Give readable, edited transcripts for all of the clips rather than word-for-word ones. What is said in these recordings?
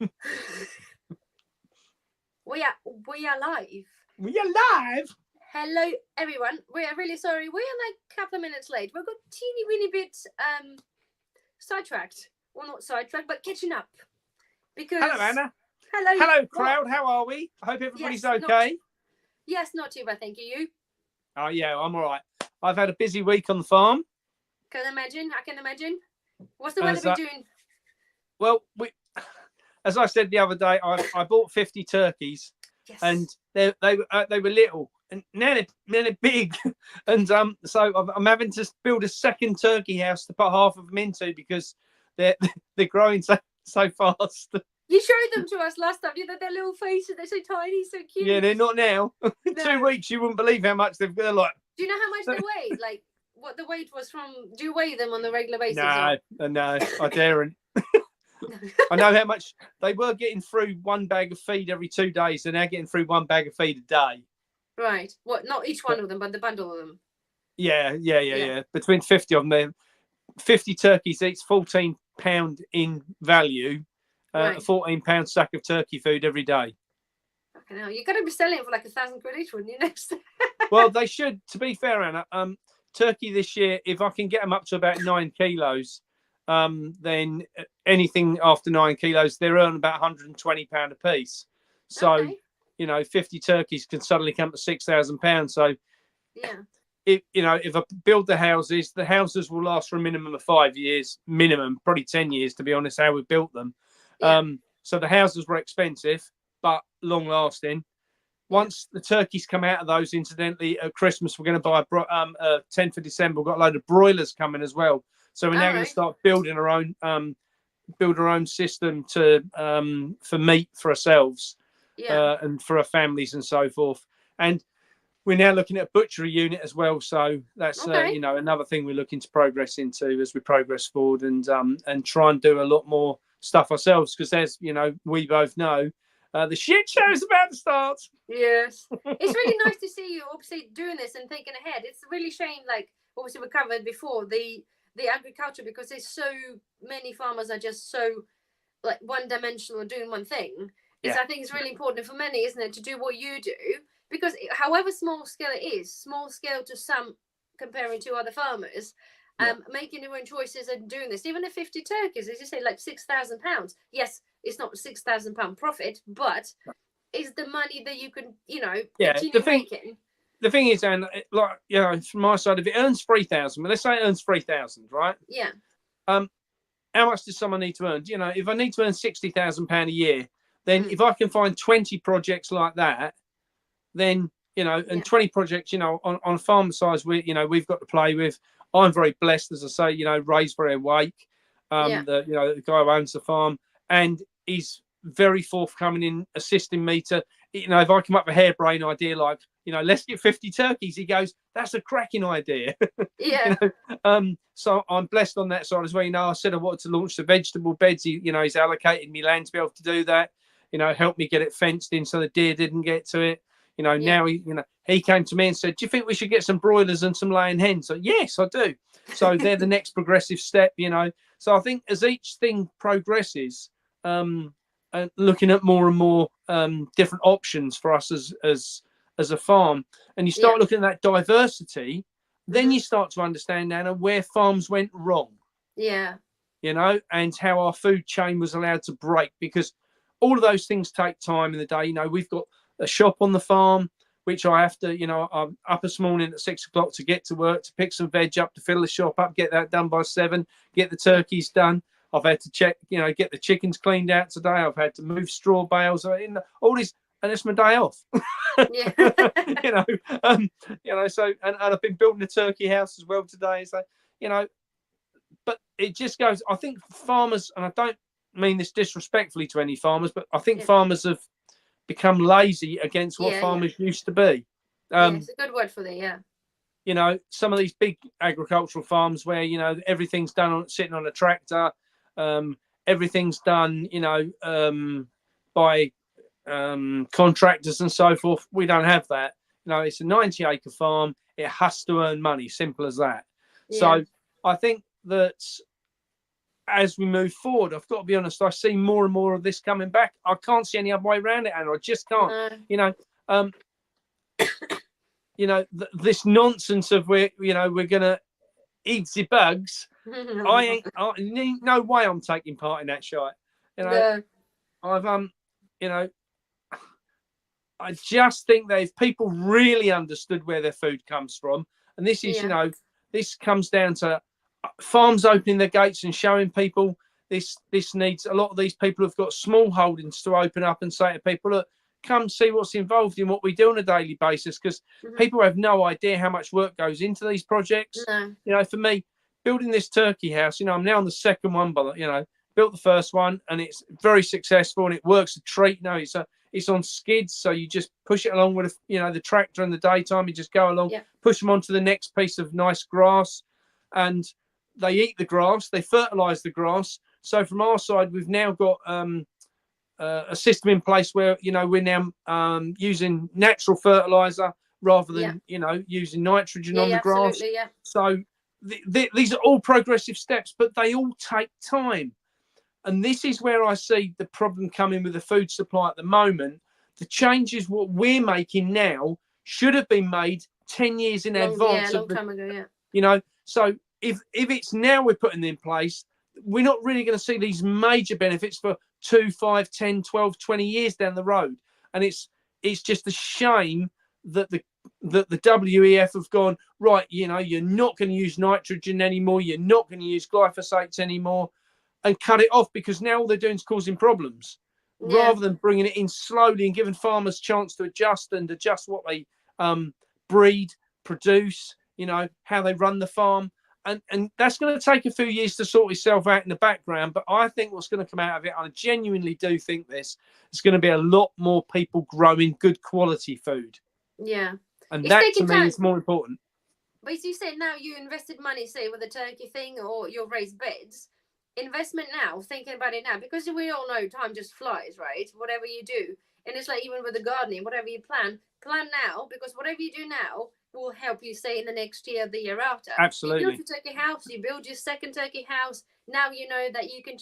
We are live. We are live. Hello, everyone. We are really sorry. We are like a couple of minutes late. We got teeny weeny bit sidetracked. Well, not sidetracked, but catching up. Because Hello, Anna. hello, Hello, crowd. How are we? I hope everybody's okay. Not too bad. Thank you. You? Oh yeah, I'm all right. I've had a busy week on the farm. I can imagine. What's the weather been doing? Well, as I said the other day, I bought 50 turkeys, Yes. and they were little, and now they're big, and so I'm having to build a second turkey house to put half of them into because they're growing so fast. You showed them to us last time. You know their little faces. They're so tiny, so cute. Yeah, they're not now. In 2 weeks, you wouldn't believe how much they're like. Do you know how much they weigh? Like what the weight was from? Do you weigh them on a regular basis? No, I daren't. I know how much they were getting through one bag of feed every 2 days, and they're getting through one bag of feed a day. Right. What? Not each one of them, but the bundle of them. Yeah. Between 50 of them, 50 turkeys each, £14 in value, right. A £14 sack of turkey food every day. Fucking hell. You're going to be selling it for like £1,000 each, wouldn't you? Next. Well, they should. To be fair, Anna, turkey this year, if I can get them up to about 9 kilos, then anything after 9 kilos, they're earning about £120 a piece. So, okay. 50 turkeys can suddenly come to £6,000. So, yeah. If I build the houses will last for a minimum of 5 years, probably 10 years, to be honest, how we built them. Yeah. So the houses were expensive, but long lasting. Once the turkeys come out of those, incidentally, at Christmas, we're going to buy 10th of December. We've got a load of broilers coming as well. So we're now going to start building our own system for meat for ourselves, and for our families and so forth. And we're now looking at a butchery unit as well. So that's another thing we're looking to progress into as we progress forward, and try and do a lot more stuff ourselves, because as we both know, the shit show's about to start. Yes. It's really nice to see you obviously doing this and thinking ahead. It's really shame, like obviously we covered before, the agriculture, because there's so many farmers are just so like one-dimensional, doing one thing. I think it's really important for many, isn't it, to do what you do, because however small scale it is, small scale to some comparing to other farmers, making your own choices and doing this, even the 50 turkeys, as you say, like £6,000. Yes, it's not £6,000 profit, but it's the money that you can, continue making. The thing is, and from my side, if it earns 3,000, but let's say it earns 3,000, right? Yeah. How much does someone need to earn? If I need to earn £60,000 a year, then if I can find 20 projects like that, then and 20 projects, on a farm size, we've got to play with. I'm very blessed, as I say, Ray's very awake, the guy who owns the farm, and he's very forthcoming in assisting me to, if I come up with a harebrained idea like, let's get 50 turkeys, he goes, that's a cracking idea. Yeah. So I'm blessed on that side as well. I said I wanted to launch the vegetable beds. He's allocated me land to be able to do that. Helped me get it fenced in so the deer didn't get to it. Now he came to me and said, do you think we should get some broilers and some laying hens? So yes, I do. So they're the next progressive step, So I think as each thing progresses, and looking at more and more different options for us as a farm, and you start looking at that diversity, then you start to understand, Anna, where farms went wrong. Yeah. And how our food chain was allowed to break, because all of those things take time in the day. We've got a shop on the farm, which I have to, I'm up this morning at 6 o'clock to get to work, to pick some veg up, to fill the shop up, get that done by 7, get the turkeys done. I've had to check, get the chickens cleaned out today. I've had to move straw bales, all this, and it's my day off. Yeah. So, and I've been building a turkey house as well today. So, but it just goes, I think farmers, and I don't mean this disrespectfully to any farmers, but I think farmers have become lazy against what farmers used to be. It's a good word for that. Some of these big agricultural farms where everything's done sitting on a tractor, everything's done by contractors and so forth. We don't have that. It's a 90-acre farm. It has to earn money, simple as that. So I think that as we move forward, I've got to be honest, I see more and more of this coming back. I can't see any other way around it, and I just can't. No. This nonsense of we're gonna eat the bugs. I no way I'm taking part in that shit. No. I've I just think that if people really understood where their food comes from, and this is, this comes down to farms opening their gates and showing people this needs, a lot of these people have got small holdings to open up and say to people, look, come see what's involved in what we do on a daily basis, because people have no idea how much work goes into these projects. No. For me, building this turkey house, I'm now on the second one, but built the first one and it's very successful and it works a treat. It's on skids, so you just push it along with the tractor in the daytime. You just go along, push them onto the next piece of nice grass, and they eat the grass, they fertilize the grass. So from our side, we've now got a system in place where we're now using natural fertilizer rather than using nitrogen on the grass. So these are all progressive steps, but they all take time. And this is where I see the problem coming with the food supply at the moment. The changes what we're making now should have been made 10 years in advance. Long time ago, So if it's now we're putting in place, we're not really going to see these major benefits for 2, 5, 10, 12, 20 years down the road. And it's just a shame that the WEF have gone, right, you're not going to use nitrogen anymore, you're not going to use glyphosates anymore, and cut it off, because now all they're doing is causing problems rather than bringing it in slowly and giving farmers a chance to adjust what they breed, produce, how they run the farm. And that's going to take a few years to sort itself out in the background. But I think what's going to come out of it, I genuinely do think there's going to be a lot more people growing good quality food. Yeah. And that to me is more important. But as you said, now you invested money, say, with the turkey thing or your raised beds. Investment now, thinking about it now, because we all know time just flies, right? Whatever you do. And it's like even with the gardening, whatever you plan now, because whatever you do now will help you, say, in the next year, the year after. Absolutely. You build your turkey house, you build your second turkey house. Now you know that you can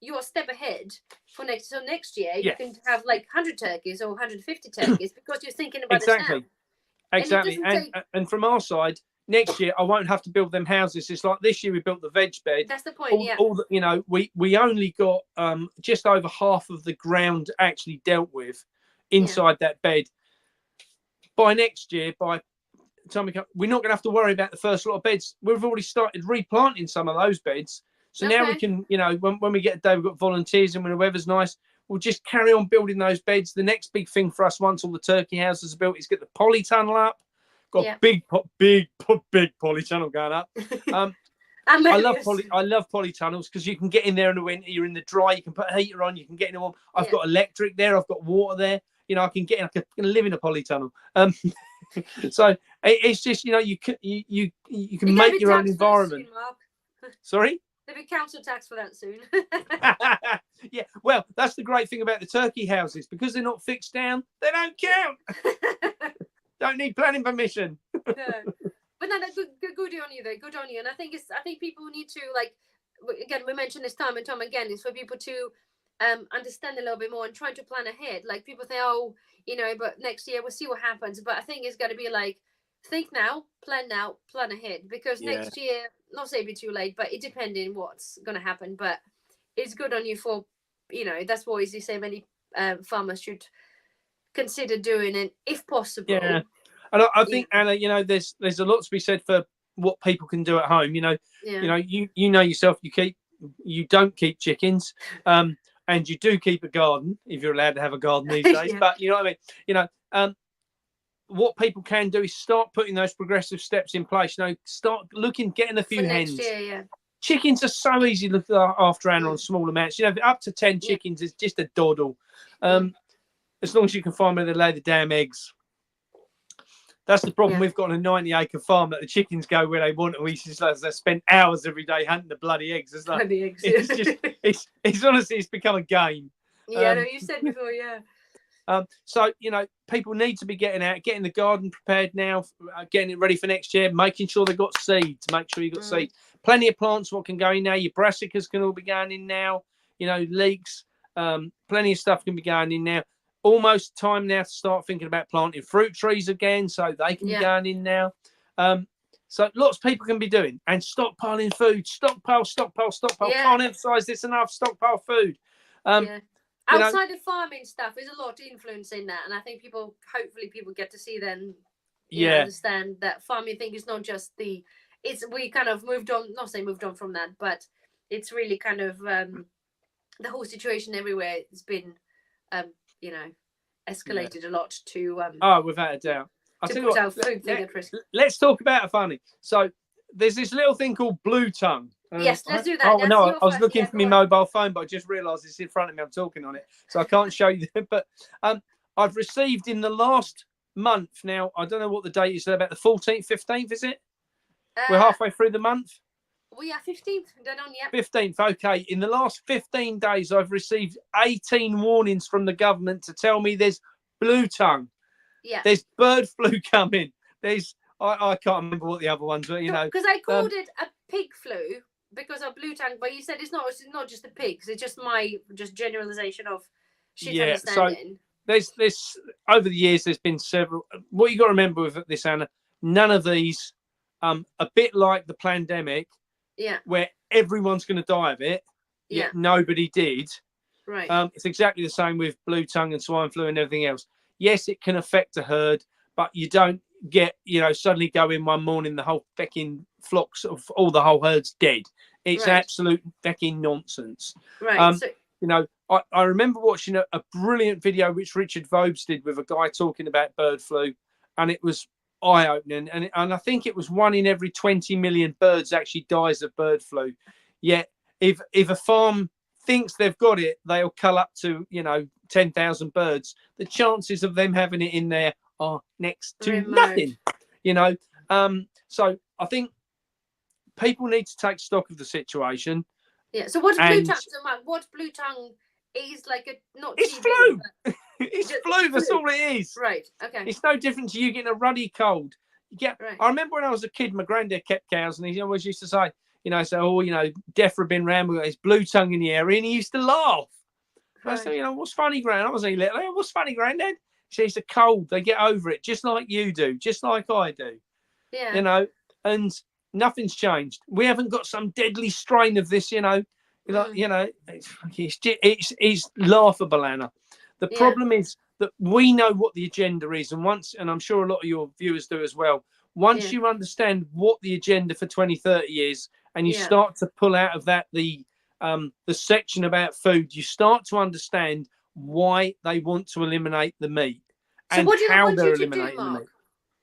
you're a step ahead for next. So next year you can have like 100 turkeys or 150 turkeys because you're thinking about it now. Exactly. And from our side, next year I won't have to build them houses. It's like this year we built the veg bed. That's the point. We only got just over half of the ground actually dealt with inside that bed. By next year, by the time we're not going to have to worry about the first lot of beds. We've already started replanting some of those beds. So now we can, when we get a day, we've got volunteers and when the weather's nice, we'll just carry on building those beds. The next big thing for us, once all the turkey houses are built, is get the polytunnel up. Got a big polytunnel going up. I love polytunnels because you can get in there in the winter. You're in the dry. You can put a heater on. You can get in the warm. I've got electric there. I've got water there. I can get in. I can live in a polytunnel. So it's just you can make your own environment. Soon, Sorry. There'll be council tax for that soon. Yeah, well, that's the great thing about the turkey houses, because they're not fixed down. They don't count. Don't need planning permission. No. But no, good on you though. Good on you. And I think people need to, like, again, we mentioned this time and time again, is for people to understand a little bit more and try to plan ahead. Like people say, but next year we'll see what happens. But I think it's got to be like, think now, plan ahead, because next year, not say it'd be too late, but it depending what's going to happen. But it's good on you for, that's what, as you say, many farmers should consider doing it if possible. Yeah, and I think, Anna, there's a lot to be said for what people can do at home. You know yourself, you don't keep chickens, and you do keep a garden if you're allowed to have a garden these days. But you know what I mean. What people can do is start putting those progressive steps in place. Start getting a few hens. Next year, Chickens are so easy to look after, Anna, on small amounts. Up to 10 chickens is just a doddle. As long as you can find where they lay the damn eggs. That's the problem. We've got a 90-acre farm that the chickens go where they want, and we just spend hours every day hunting the bloody eggs. It's like, it's honestly, it's become a game. Yeah, no, you said before, yeah. So, people need to be getting out, getting the garden prepared now, getting it ready for next year, making sure they've got seeds. Make sure you've got seeds. plenty of plants what can go in now. Your brassicas can all be going in now. You know, leeks, plenty of stuff can be going in now. Almost time now to start thinking about planting fruit trees again, so they can be going in now. So lots of people can be doing, and stockpiling food, stockpile. Can't emphasize this enough. Stockpile food. Outside of farming stuff, there's a lot of influence in that, and I think hopefully people get to see then. Understand that farming thing is not just we kind of moved on. Not saying moved on from that, but it's really kind of the whole situation everywhere has been, escalated a lot to. Without a doubt. To put our food thing at risk. Let's talk about a funny. So there's this little thing called blue tongue. Yes, let's do that. Oh no, I was looking for my mobile phone, but I just realised it's in front of me. I'm talking on it, so I can't show you. But I've received in the last month now. I don't know what the date is. About the 14th, 15th, is it? We're halfway through the month. We are 15th. Don't on yet. 15th. Okay. In the last 15 days, I've received 18 warnings from the government to tell me there's blue tongue. Yeah. There's bird flu coming. There's I can't remember what the other ones were. Because I called it a pig flu because of blue tongue, but you said it's not just the pigs. It's just my generalization of shit understanding. So there's over the years there's been several. What you got to remember with this, Anna, none of these a bit like the pandemic, where everyone's going to die of it, yet nobody did. Right. It's exactly the same with blue tongue and swine flu and everything else. Yes, it can affect a herd, but you don't get, suddenly go in one morning, the whole fucking flocks of all the whole herd's dead. It's absolute fucking nonsense. Right. I remember watching a brilliant video which Richard Vobes did with a guy talking about bird flu, and it was eye-opening. And I think it was 1 in every 20 million birds actually dies of bird flu. Yet, if a farm thinks they've got it, they'll cull up to 10,000 birds. The chances of them having it in there are next to nothing. So I think people need to take stock of the situation. Yeah. So what's blue tongue? So what blue tongue is like it's flu. It's flu. That's all it is. Right. Okay. It's no different to you getting a ruddy cold. I remember when I was a kid, my granddad kept cows, and he always used to say, Defra been round, we've got this blue tongue in the area, and he used to laugh. Right. I said, what's funny, Grand? I was little. What's funny, Granddad? She says, it's a cold. They get over it, just like you do, just like I do. Yeah. And nothing's changed. We haven't got some deadly strain of this, it's laughable, Anna. The problem is that we know what the agenda is, and I'm sure a lot of your viewers do as well. Once you understand what the agenda for 2030 is, and you start to pull out of that the section about food, you start to understand why they want to eliminate the meat and how they're eliminating the meat.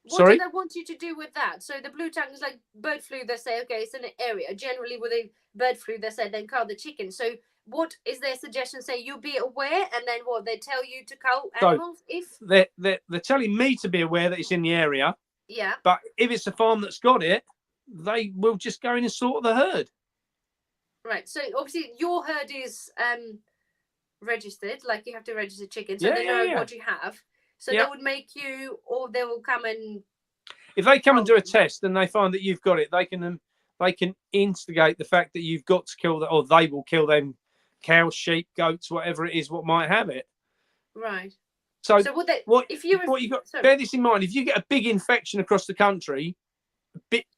What do they want you to do with that? So the blue tongue is like bird flu. They say, okay, it's in an area. Generally, with a bird flu, they say then cull the chicken. So what is their suggestion? Say you be aware, and then what they tell you to cull animals? If they're telling me to be aware that it's in the area. Yeah. But if it's a farm that's got it, they will just go in and sort the herd. Right. So obviously your herd is registered. Like you have to register chicken, so they know what you have. So they would make you, or they will come and. If they come and do a test and they find that you've got it, they can instigate the fact that you've got to kill that, or they will kill them cows, sheep, goats, whatever it is, what might have it. Right. So bear this in mind. If you get a big infection across the country,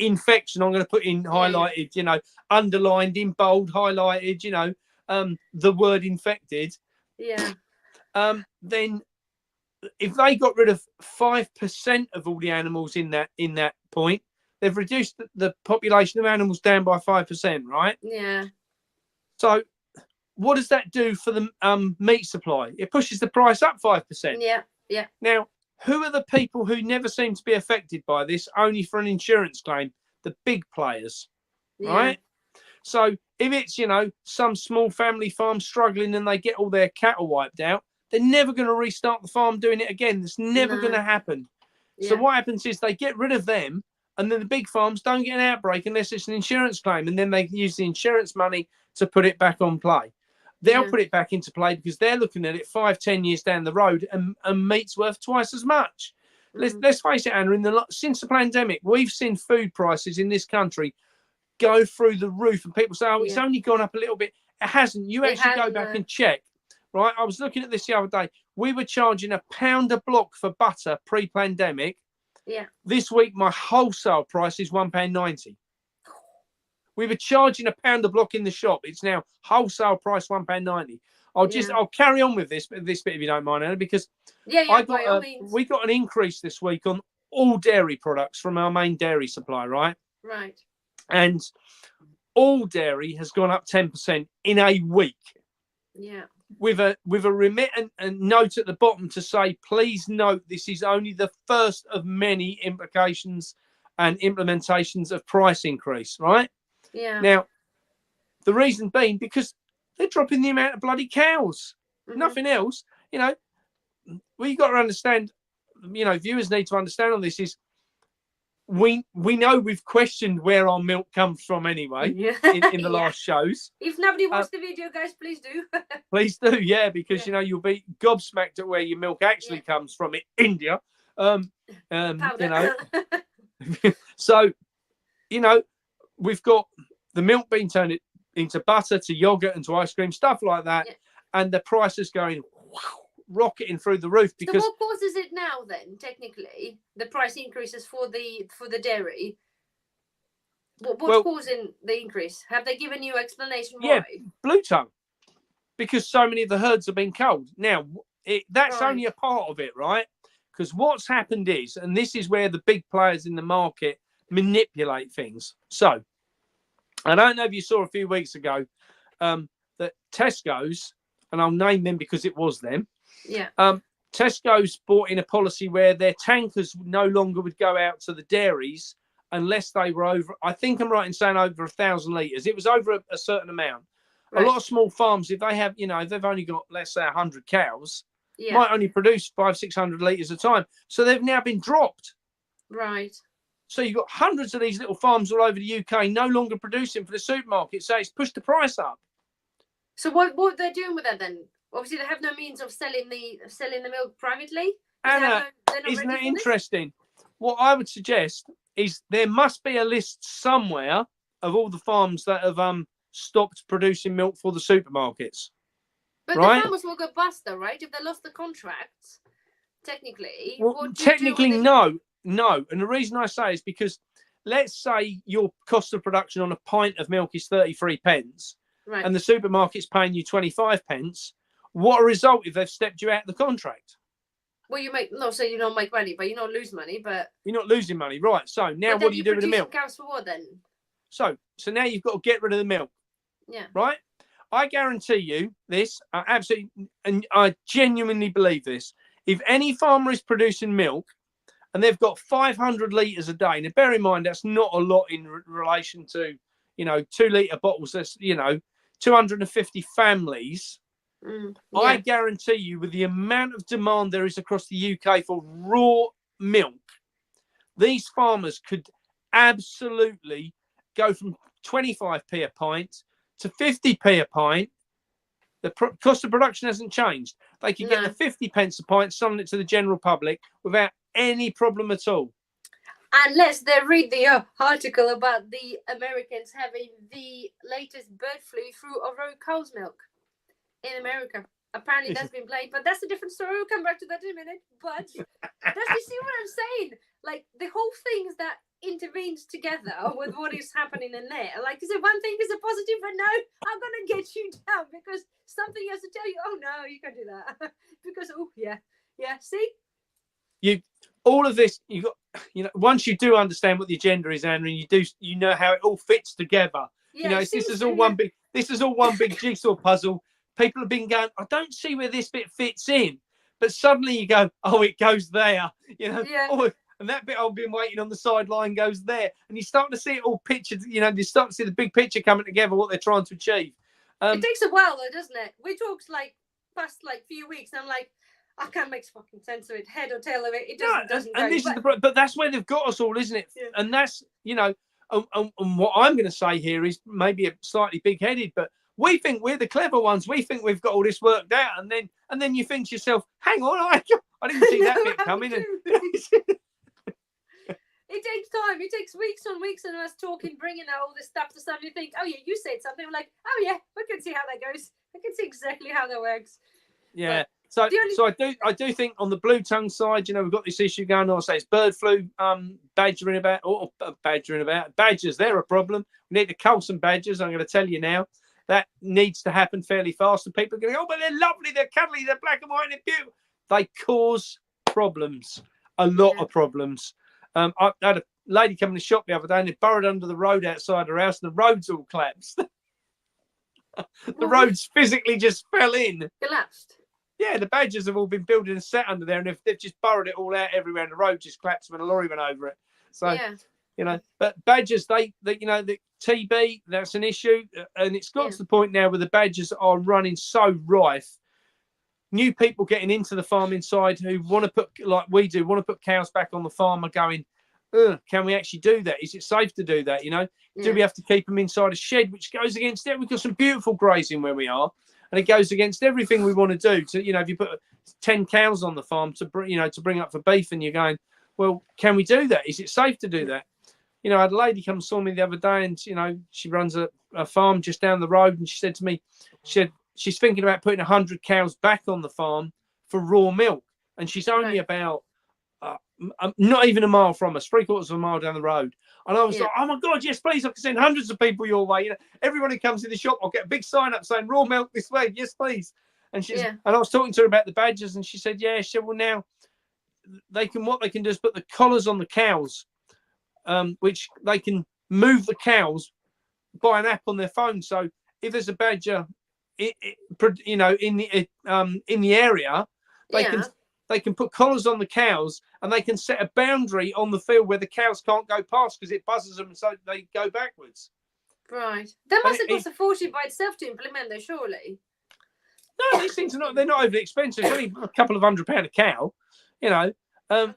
infection, I'm going to put in highlighted, underlined in bold, highlighted, the word infected. Yeah. Then if they got rid of 5% of all the animals in that point, they've reduced the population of animals down by 5%, right? Yeah. So what does that do for the meat supply? It pushes the price up 5%. Yeah. Yeah. Now, who are the people who never seem to be affected by this only for an insurance claim? The big players, right? So if it's, some small family farm struggling and they get all their cattle wiped out, they're never going to restart the farm doing it again. It's never going to happen. Yeah. So what happens is they get rid of them, and then the big farms don't get an outbreak unless it's an insurance claim, and then they use the insurance money to put it back on play. They'll put it back into play because they're looking at it 5-10 years down the road, and meat's worth twice as much. Let's face it, Anna. Since the pandemic, we've seen food prices in this country go through the roof, and people say, "Oh, it's Yeah. only gone up a little bit." It hasn't. You It actually go hasn't, back no. and check. Right, I was looking at this the other day. We were charging £1 a block for butter pre-pandemic. Yeah. This week, my wholesale price is £1.90. We were charging £1 a block in the shop. It's now wholesale price £1.90. I'll carry on with this bit if you don't mind, Anna, because By all means. we got an increase this week on all dairy products from our main dairy supply, right? Right. And all dairy has gone up 10% in a week. Yeah. With a remit and note at the bottom to say, please note this is only the first of many implications and implementations of price increase, right? Yeah. Now, the reason being because they're dropping the amount of bloody cows. Nothing else. You know, what you got to understand, you know, viewers need to understand on this is we know we've questioned where our milk comes from anyway in the last shows. If nobody watched the video, guys, please do. Please do, yeah, because you know you'll be gobsmacked at where your milk actually comes from in India. You know, so you know we've got the milk being turned into butter, to yogurt, and to ice cream, stuff like that, and the price is going rocketing through the roof. Because so what causes it now then? Technically, the price increases for the dairy. What's causing the increase? Have they given you explanation why? Yeah, blue tongue. Because so many of the herds have been culled. Now, that's only a part of it, right? Because what's happened is, and this is where the big players in the market manipulate things. So, I don't know if you saw a few weeks ago that Tesco's, and I'll name them because it was them. Yeah. Tesco's brought in a policy where their tankers no longer would go out to the dairies unless they were over, I think I'm right in saying over 1,000 litres. It was over a certain amount. Right. A lot of small farms, if they have, you know, if they've only got, let's say, 100 cows, might only produce 500-600 litres a time. So they've now been dropped. Right. So you've got hundreds of these little farms all over the UK no longer producing for the supermarket. So it's pushed the price up. So what they're doing with that then? Obviously, they have no means of selling the milk privately. Anna, isn't that interesting? What I would suggest is there must be a list somewhere of all the farms that have stopped producing milk for the supermarkets. But the farmers will go bust, though, right? If they lost the contracts, technically. Well, technically, no. And the reason I say is because let's say your cost of production on a pint of milk is 33 pence, right, and the supermarket's paying you 25 pence. What a result if they've stepped you out of the contract. Well, you don't make money, but you don't lose money, but you're not losing money, right? So now what do you do with the milk? Cows for what then? So now you've got to get rid of the milk. Yeah. Right? I guarantee you this, absolutely, and I genuinely believe this. If any farmer is producing milk and they've got 500 litres a day, now bear in mind that's not a lot in relation to, 2 litre bottles, that's, 250 families. I guarantee you, with the amount of demand there is across the UK for raw milk, these farmers could absolutely go from 25p a pint to 50p a pint. The cost of production hasn't changed. They could get the 50 pence a pint, selling it to the general public without any problem at all. Unless they read the article about the Americans having the latest bird flu through a raw cow's milk in America. Apparently that's been blamed, but that's a different story. We'll come back to that in a minute. But you see what I'm saying? Like, the whole thing is that intervenes together with what is happening in there. Like, is it one thing is a positive, but no, I'm gonna get you down because something has to tell you, oh no, you can't do that. Because see? All of this, once you do understand what the agenda is, Anna, and you know how it all fits together. Yeah, this is all one big jigsaw puzzle. People have been going, I don't see where this bit fits in, but suddenly you go, oh, it goes there. Oh, and that bit I've been waiting on the sideline goes there, and you start to see it all pictured. You start to see the big picture coming together, what they're trying to achieve. It takes a while, though, doesn't it? We talked past few weeks, and I'm like, I can't make fucking sense of it, head or tail of it. It doesn't. And this is but that's where they've got us all, isn't it? Yeah. And that's and what I'm going to say here is maybe a slightly big-headed, but we think we're the clever ones. We think we've got all this worked out, and then you think to yourself, hang on, I didn't see that bit coming. It it takes time. It takes weeks on weeks and us talking, bringing out all this stuff to suddenly think, oh yeah, you said something. We're like, oh yeah, we can see how that goes. I can see exactly how that works. Yeah. So I do think on the blue tongue side, we've got this issue going on. I say it's bird flu, badgering about. Badgers, they're a problem. We need to cull some badgers. I'm going to tell you now. That needs to happen fairly fast. And people are going, oh, but they're lovely, they're cuddly, they're black and white, and they're beautiful. They cause problems, a lot of problems. I had a lady come in the shop the other day and they burrowed under the road outside her house and the roads all collapsed. The roads physically just fell in. Collapsed. Yeah, the badgers have all been building and set under there, and they've just burrowed it all out everywhere, and the road just collapsed when a lorry went over it. So, but badgers, they the TB, that's an issue, and it's got to the point now where the badgers are running so rife. New people getting into the farming side who want to put, like we do, want to put cows back on the farm are going, can we actually do that? Is it safe to do that? Do we have to keep them inside a shed, which goes against it? We've got some beautiful grazing where we are, and it goes against everything we want to do. To if you put 10 cows on the farm to bring up for beef, and you're going, well, can we do that? Is it safe to do that? I had a lady come and saw me the other day, and she runs a farm just down the road, and she said to me, she's thinking about putting 100 cows back on the farm for raw milk, and she's only about not even a mile from us, 3/4 of a mile down the road. And I was like, oh my God, yes, please, I can send hundreds of people your way. Everyone who comes in the shop, I'll get a big sign up saying raw milk this way, yes, please. And and I was talking to her about the badgers, and she said, well, now what they can do is put the collars on the cows, which they can move the cows by an app on their phone. So if there's a badger in the area, they can put collars on the cows, and they can set a boundary on the field where the cows can't go past because it buzzes them, and so they go backwards. Right. That must have cost a fortune by itself to implement, though, surely. No, these things they're not overly expensive. It's only a couple of £100 a cow,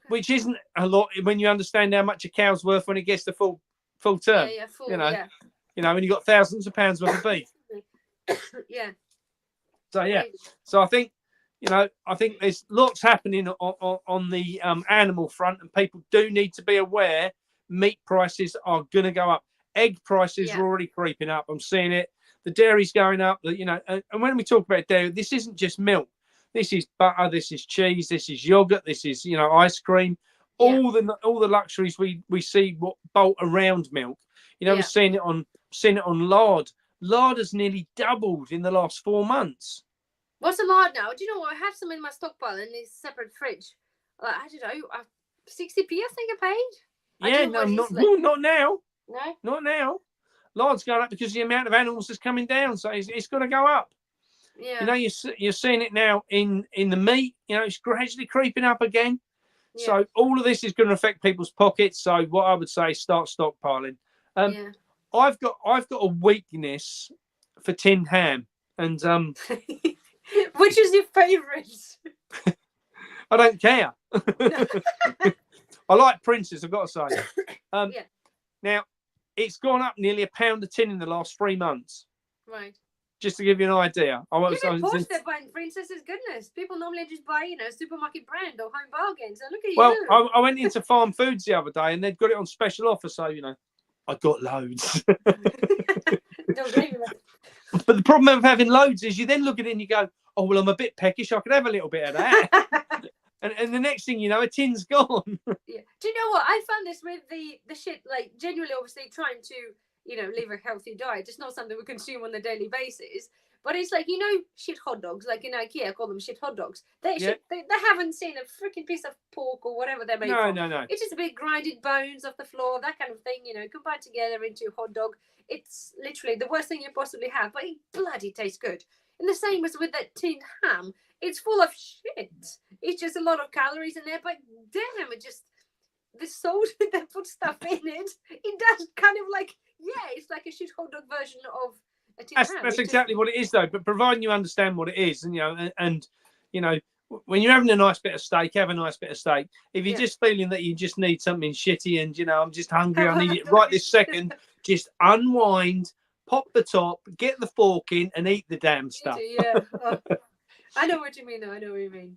which isn't a lot when you understand how much a cow's worth when it gets the full term. When you've got thousands of pounds worth of beef. So I think there's lots happening on the animal front, and people do need to be aware meat prices are going to go up. Egg prices are already creeping up. I'm seeing it. The dairy's going up. And when we talk about dairy, this isn't just milk. This is butter. This is cheese. This is yogurt. This is ice cream. All the luxuries we see what bolt around milk. We're seeing it on lard. Lard has nearly doubled in the last 4 months. What's a lard now? Do you know what? I have some in my stockpile in this separate fridge. I don't know, 60p I think I paid. Yeah, not now. No? Not now. Lard's going up because the amount of animals is coming down, so it's going to go up. Yeah. You're seeing it now in the meat. It's gradually creeping up again. Yeah. So all of this is going to affect people's pockets. So what I would say is start stockpiling. I've got a weakness for tinned ham, and which is your favourite? I don't care. I like Prince's, I've got to say. Now, it's gone up nearly £1 a tin in the last 3 months. Right. Just to give you an idea. You're posh there buying Princess's, goodness. People normally just buy, supermarket brand or home bargains. And look at you. Well, I went into Farm Foods the other day and they'd got it on special offer, so, I got loads. Don't blame me. But the problem of having loads is you then look at it and you go, oh, well, I'm a bit peckish. I could have a little bit of that. and the next thing you know, a tin's gone. Yeah. Do you know what? I found this with the shit, like, genuinely, obviously, trying to, live a healthy diet. It's not something we consume on a daily basis. But it's like, shit hot dogs, like in IKEA, I call them shit hot dogs. They haven't seen a freaking piece of pork or whatever they're made from. No. It's just a big grinded bones off the floor, that kind of thing, combined together into a hot dog. It's literally the worst thing you possibly have, but it bloody tastes good. And the same as with that tinned ham. It's full of shit. It's just a lot of calories in there, but damn, the salt that they put stuff in it, it does kind of like, it's like a shit hot dog version of a tinned ham. That's exactly what it is, though. But providing you understand what it is, and when you're having a nice bit of steak, have a nice bit of steak. If you're just feeling that you just need something shitty and, I'm just hungry, I need it right this second, just unwind, pop the top, get the fork in and eat the damn stuff. Yeah. I know what you mean, though. I know what you mean.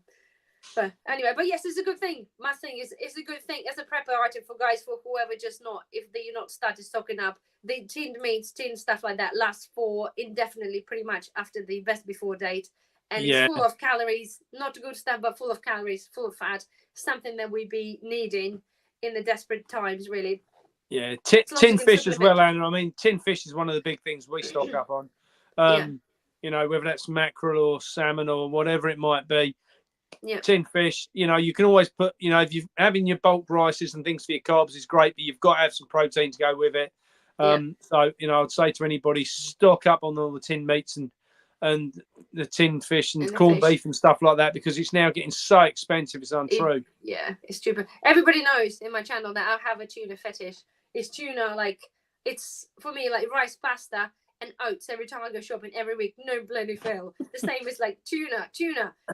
But anyway, but yes, it's a good thing. My thing is, it's a good thing as a prepper item for guys, for whoever just not, if they not started stocking up. The tinned meats, tinned stuff like that lasts for indefinitely, pretty much after the best before date. And it's Yeah, full of calories, not good stuff, but full of calories, full of fat, something that we be needing in the desperate times, really. yeah. As long as you Tin can fish as well, supplement. Anna. I mean, tin fish is one of the big things we stock up on. Yeah, You know, whether that's mackerel or salmon or whatever it might be. yeah, Tin fish, you know, you can always put, you know, if you're having your bulk rices and things for your carbs is great, but you've got to have some protein to go with it. yeah. So, you know, I'd say to anybody, stock up on all the tin meats and the tin fish and And the corned fish. beef and stuff like that, because it's now getting so expensive. It's untrue. Yeah, it's stupid. Everybody knows in my channel that I have a tuna fetish. It's tuna, like, it's for me like rice, pasta, and oats every time I go shopping every week. No bloody fail. The same as like tuna.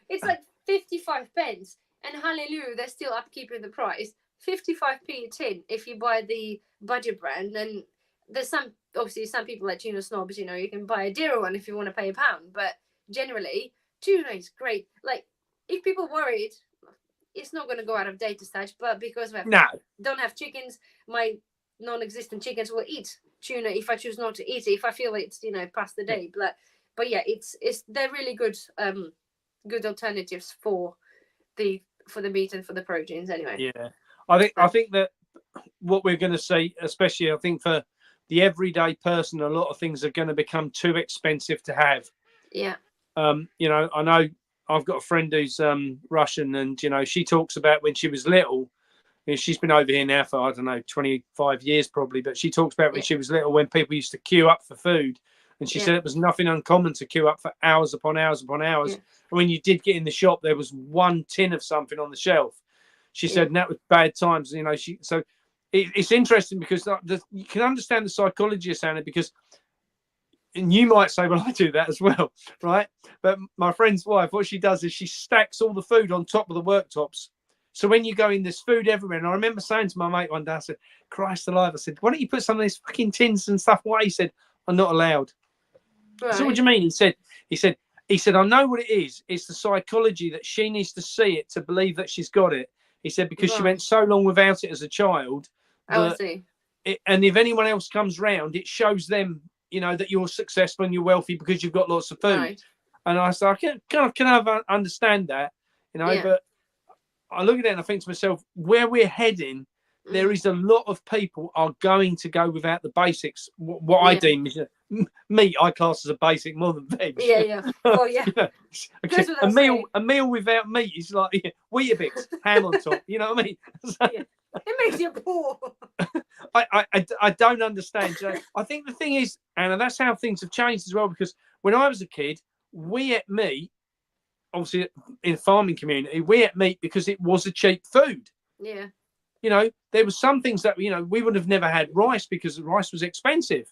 It's like 55 pence, and hallelujah, they're still upkeeping the price. 55p a tin if you buy the budget brand. And there's obviously some people like tuna snobs. You know, you can buy a dearer one if you want to pay £1, but generally tuna is great. Like, if people worried it's not going to go out of date as such, but because we don't have chickens, my non-existent chickens will eat tuna if I choose not to eat it, if I feel it's, you know, past the day. But yeah, it's they're really good good alternatives for the meat and for the proteins anyway. Yeah, I think that what we're going to see, especially I think for the everyday person, a lot of things are going to become too expensive to have. Yeah. You know, I know I've got a friend who's Russian, and you know, she talks about when she was little. You know, she's been over here now for, I don't know, 25 years probably, but she talks about when she was little, when people used to queue up for food, and she said it was nothing uncommon to queue up for hours upon hours upon hours. And when you did get in the shop, there was one tin of something on the shelf. She said, and that was bad times. You know, it's interesting because you can understand the psychology of Santa, because, and you might say, well, I do that as well, right? But my friend's wife, what she does is she stacks all the food on top of the worktops. So when you go in, there's food everywhere. And I remember saying to my mate one day, I said, Christ alive, I said, why don't you put some of these fucking tins and stuff away? He said, I'm not allowed. Right. So what do you mean? He said, I know what it is. It's the psychology that she needs to see it to believe that she's got it. He said, because she went so long without it as a child. I see. And if anyone else comes round, it shows them, you know, that you're successful and you're wealthy because you've got lots of food. Right. And I said, I can understand that, you know, but I look at it and I think to myself, where we're heading, there is a lot of people are going to go without the basics. What I deem is meat, I class as a basic more than veg. Yeah. Oh, yeah. You know, okay. A meal without meat is like Weetabix, ham on top. You know what I mean? So, it makes you poor. I don't understand. You know, I think the thing is, Anna, that's how things have changed as well. Because when I was a kid, we ate meat. Obviously, in a farming community, we ate meat because it was a cheap food. Yeah. You know, there were some things that, you know, we would have never had rice because rice was expensive.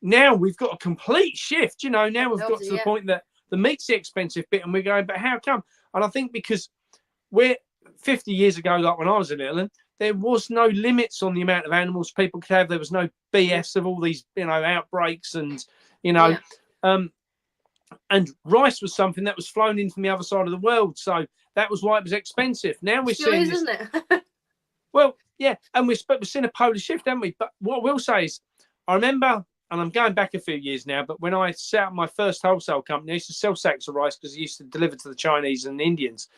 Now we've got a complete shift. You know, now we've got to the point that the meat's the expensive bit, and we're going, but how come? And I think because we're 50 years ago, like when I was in Ireland, there was no limits on the amount of animals people could have. There was no BS of all these, you know, outbreaks and, you know, and rice was something that was flown in from the other side of the world. So that was why it was expensive. Now we're seeing this, isn't it? well, yeah, and we're seeing a polar shift, haven't we? But what I will say is, I remember, and I'm going back a few years now, but when I set up my first wholesale company, I used to sell sacks of rice because I used to deliver to the Chinese and the Indians,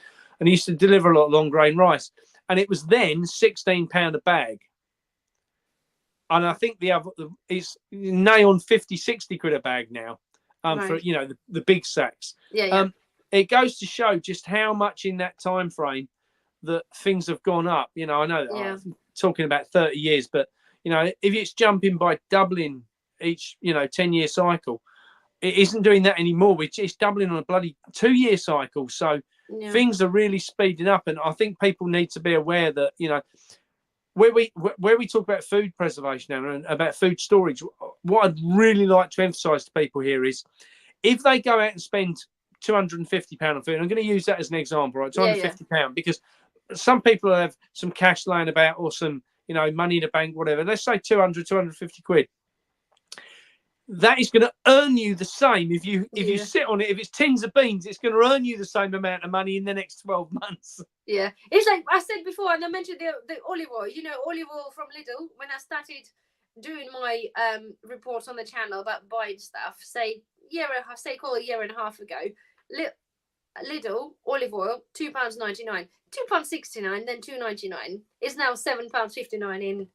and I used to deliver a lot of long grain rice. And it was then £16 a bag. And I think the other is nigh on 50, 60 quid a bag now, for, you know, the big sacks. It goes to show just how much in that time frame that things have gone up. You know, I know that I'm talking about 30 years, but, you know, if it's jumping by doubling each, you know, 10-year cycle, it isn't doing that anymore. It's doubling on a bloody 2-year cycle. So things are really speeding up. And I think people need to be aware that, you know, where we talk about food preservation and about food storage, what I'd really like to emphasize to people here is, if they go out and spend £250 on food, I'm going to use that as an example, right? £250, because some people have some cash lying about or some, you know, money in the bank, whatever. Let's say 250 quid. that is going to earn you the same if you Yeah. sit on it. If it's tins of beans, it's going to earn you the same amount of money in the next 12 months. Yeah, it's like I said before, and I mentioned the olive oil. You know, olive oil from Lidl. When I started doing my reports on the channel about buying stuff, say call a year and a half ago, Lidl olive oil £2.99, £2.69, then £2.99 is now £7.59 in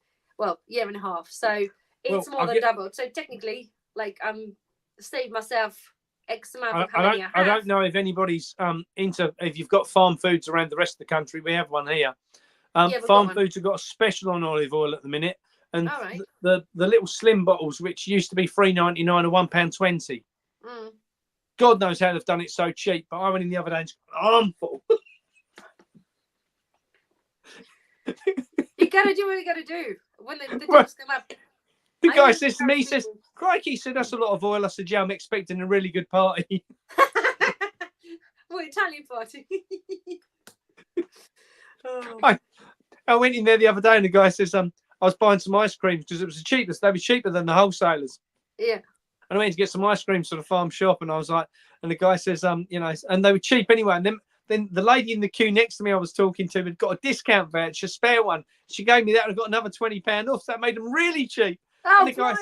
year and a half. So it's more than doubled. So technically, like saved myself X amount of money. I don't know if anybody's if you've got farm foods around the rest of the country. We have one here. Farm foods have got a special on olive oil at the minute, and the little slim bottles, which used to be £3.99 or £1.20. God knows how they've done it so cheap. But I went in the other day and armful. You gotta do what you gotta do when the jobs come up. The guy says to me, he says, "Crikey," he said, "that's a lot of oil." I said, "Yeah, I'm expecting a really good party." Well, Italian party. I went in there the other day and the guy says, I was buying some ice creams because it was the cheapest. They were cheaper than the wholesalers. Yeah. And I went to get some ice creams for the farm shop, and I was like, and the guy says, you know, and they were cheap anyway. And then the lady in the queue next to me I was talking to had got a discount voucher, spare one. She gave me that and I got another £20 off. So that made them really cheap. Oh, and the guy,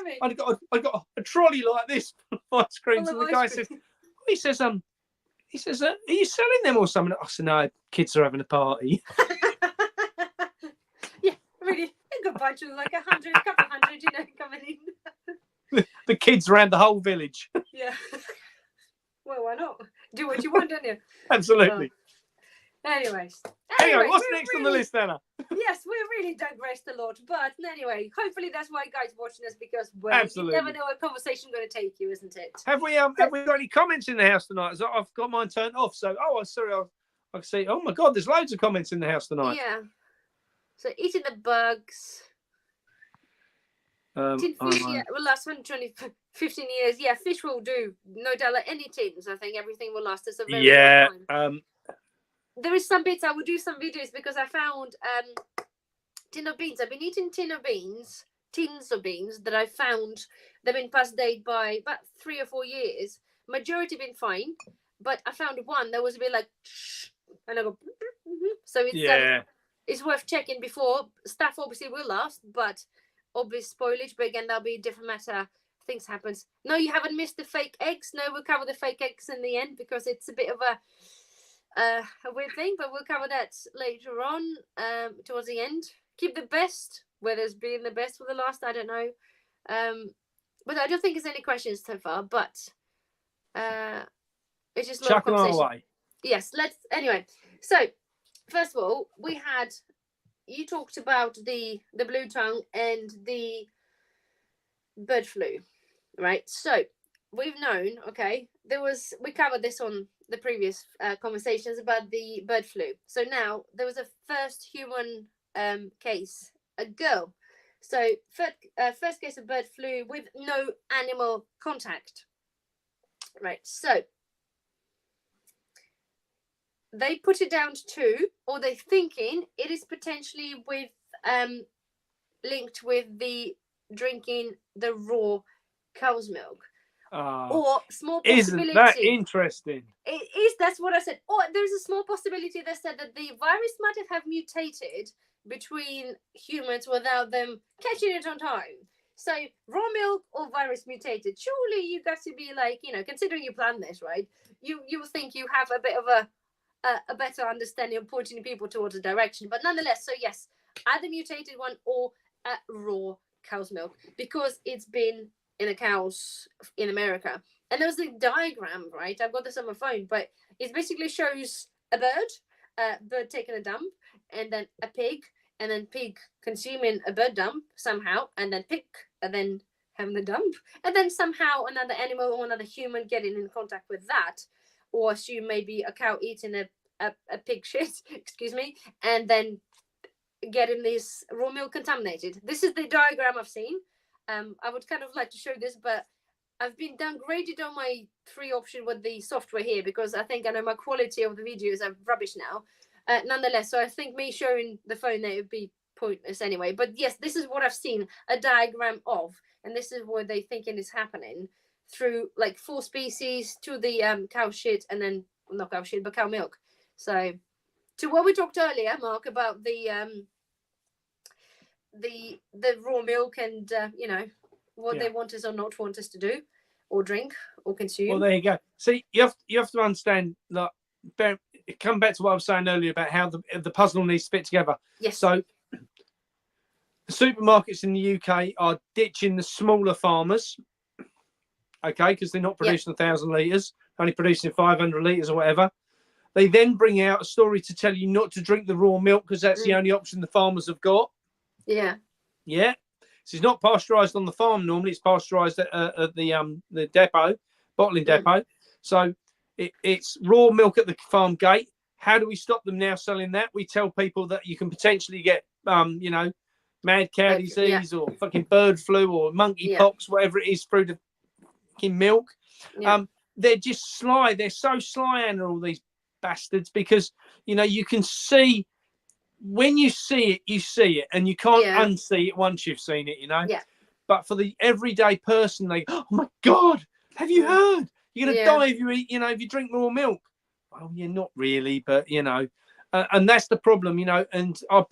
I got a trolley like this of ice creams, and the guy says, he says, are you selling them or something? I said, no, kids are having a party. Yeah, really, a good bunch of like 100, a couple hundred, you know, coming in. The kids around the whole village. Yeah. Well, why not? Do what you want, don't you? Absolutely. Anyway, what's next on the list, Anna? Yes, we really digressed a lot, but anyway, hopefully that's why guys watching us, because you never know where a conversation going to take you, isn't it? Have we got any comments in the house tonight? I've got mine turned off, so sorry, I see. Oh my God, there's loads of comments in the house tonight. Yeah. So eating the bugs. Tin fish, will last 120, 15 years. Yeah, fish will do, no doubt. Like any tins, I think everything will last us a very long time. There is some bits I will do some videos because I found tin of beans. I've been eating tins of beans that I found they've been past date by about 3 or 4 years. Majority been fine, but I found one that was a bit like, and I go, so it's worth checking before. Stuff obviously will last, but obvious spoilage. But again, that'll be a different matter. Things happens. No, you haven't missed the fake eggs. No, we'll cover the fake eggs in the end because it's a bit of a weird thing, but we'll cover that later on towards the end. Keep the best, whether it's been the best for the last, I don't know. But I don't think there's any questions so far, but it's just a lot of conversation. Away. Yes, anyway. So first of all, you talked about the blue tongue and the bird flu, right? So we've known, we covered this on the previous conversations about the bird flu. So now there was a first human case, a girl. So first case of bird flu with no animal contact, right? So they put it down to 2, or they're thinking it is potentially with linked with the drinking the raw cow's milk. Or small possibility. Isn't that interesting? It is. That's what I said. Or there's a small possibility that said that the virus might have mutated between humans without them catching it on time. So raw milk or virus mutated. Surely you got to be like, considering you planned this, right? You will think you have a bit of a better understanding of pointing people towards a direction. But nonetheless, so yes, either mutated one or raw cow's milk, because it's been in the cows in America. And there was a diagram, right? I've got this on my phone, but it basically shows a bird taking a dump, and then a pig, and then pig consuming a bird dump somehow, and then pig, and then having the dump, and then somehow another animal or another human getting in contact with that, or assume maybe a cow eating a pig shit, excuse me, and then getting this raw milk contaminated. This is the diagram I've seen. I would kind of like to show this, but I've been downgraded on my 3 option with the software here because I think I know my quality of the videos are rubbish now. Nonetheless, so I think me showing the phone there would be pointless anyway. But yes, this is what I've seen a diagram of, and this is what they thinking is happening through like 4 species to the cow shit, and then not cow shit but cow milk. So to what we talked earlier, Mark, about the raw milk and you know what they want us or not want us to do or drink or consume. Well, there you go. See, you have to understand that. Come back to what I was saying earlier about how the puzzle needs to fit together. Yes. So the supermarkets in the UK are ditching the smaller farmers, okay, because they're not producing 1,000 litres, only producing 500 litres or whatever. They then bring out a story to tell you not to drink the raw milk because that's the only option the farmers have got. Yeah. Yeah. So it's not pasteurised on the farm normally. It's pasteurised at the depot, bottling depot. So it's raw milk at the farm gate. How do we stop them now selling that? We tell people that you can potentially get, you know, mad cow disease or fucking bird flu or monkey pox, whatever it is, through the fucking milk. Yeah. They're just sly. They're so sly, Anna, all these bastards, because, you know, you can see, when you see it, you see it, and you can't unsee it once you've seen it, you know. Yeah. But for the everyday person, they go, oh my God, have you heard? You're going to die if you eat, you know, if you drink raw milk. Well, you're not really, but, you know, and that's the problem, you know. And I'll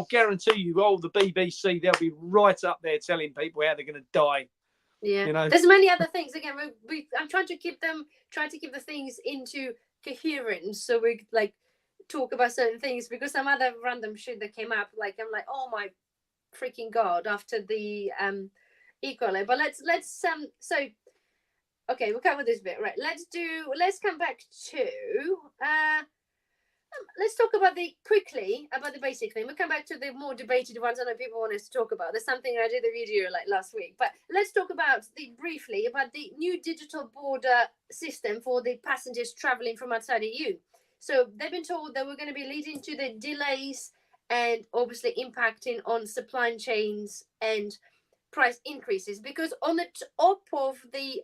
guarantee you, the BBC, they'll be right up there telling people how they're going to die. Yeah, you know? There's many other things. Again, I'm trying to keep the things into coherence, so we like talk about certain things, because some other random shit that came up, like I'm like, oh my freaking God, after the E. coli. But let's so okay, we'll cover this bit, right? Let's come back to let's talk about quickly about the basic thing. We'll come back to the more debated ones I know people want us to talk about. There's something I did a video like last week, but let's talk about briefly about the new digital border system for the passengers traveling from outside EU. So they've been told that we're going to be leading to the delays and obviously impacting on supply chains and price increases, because on the top of the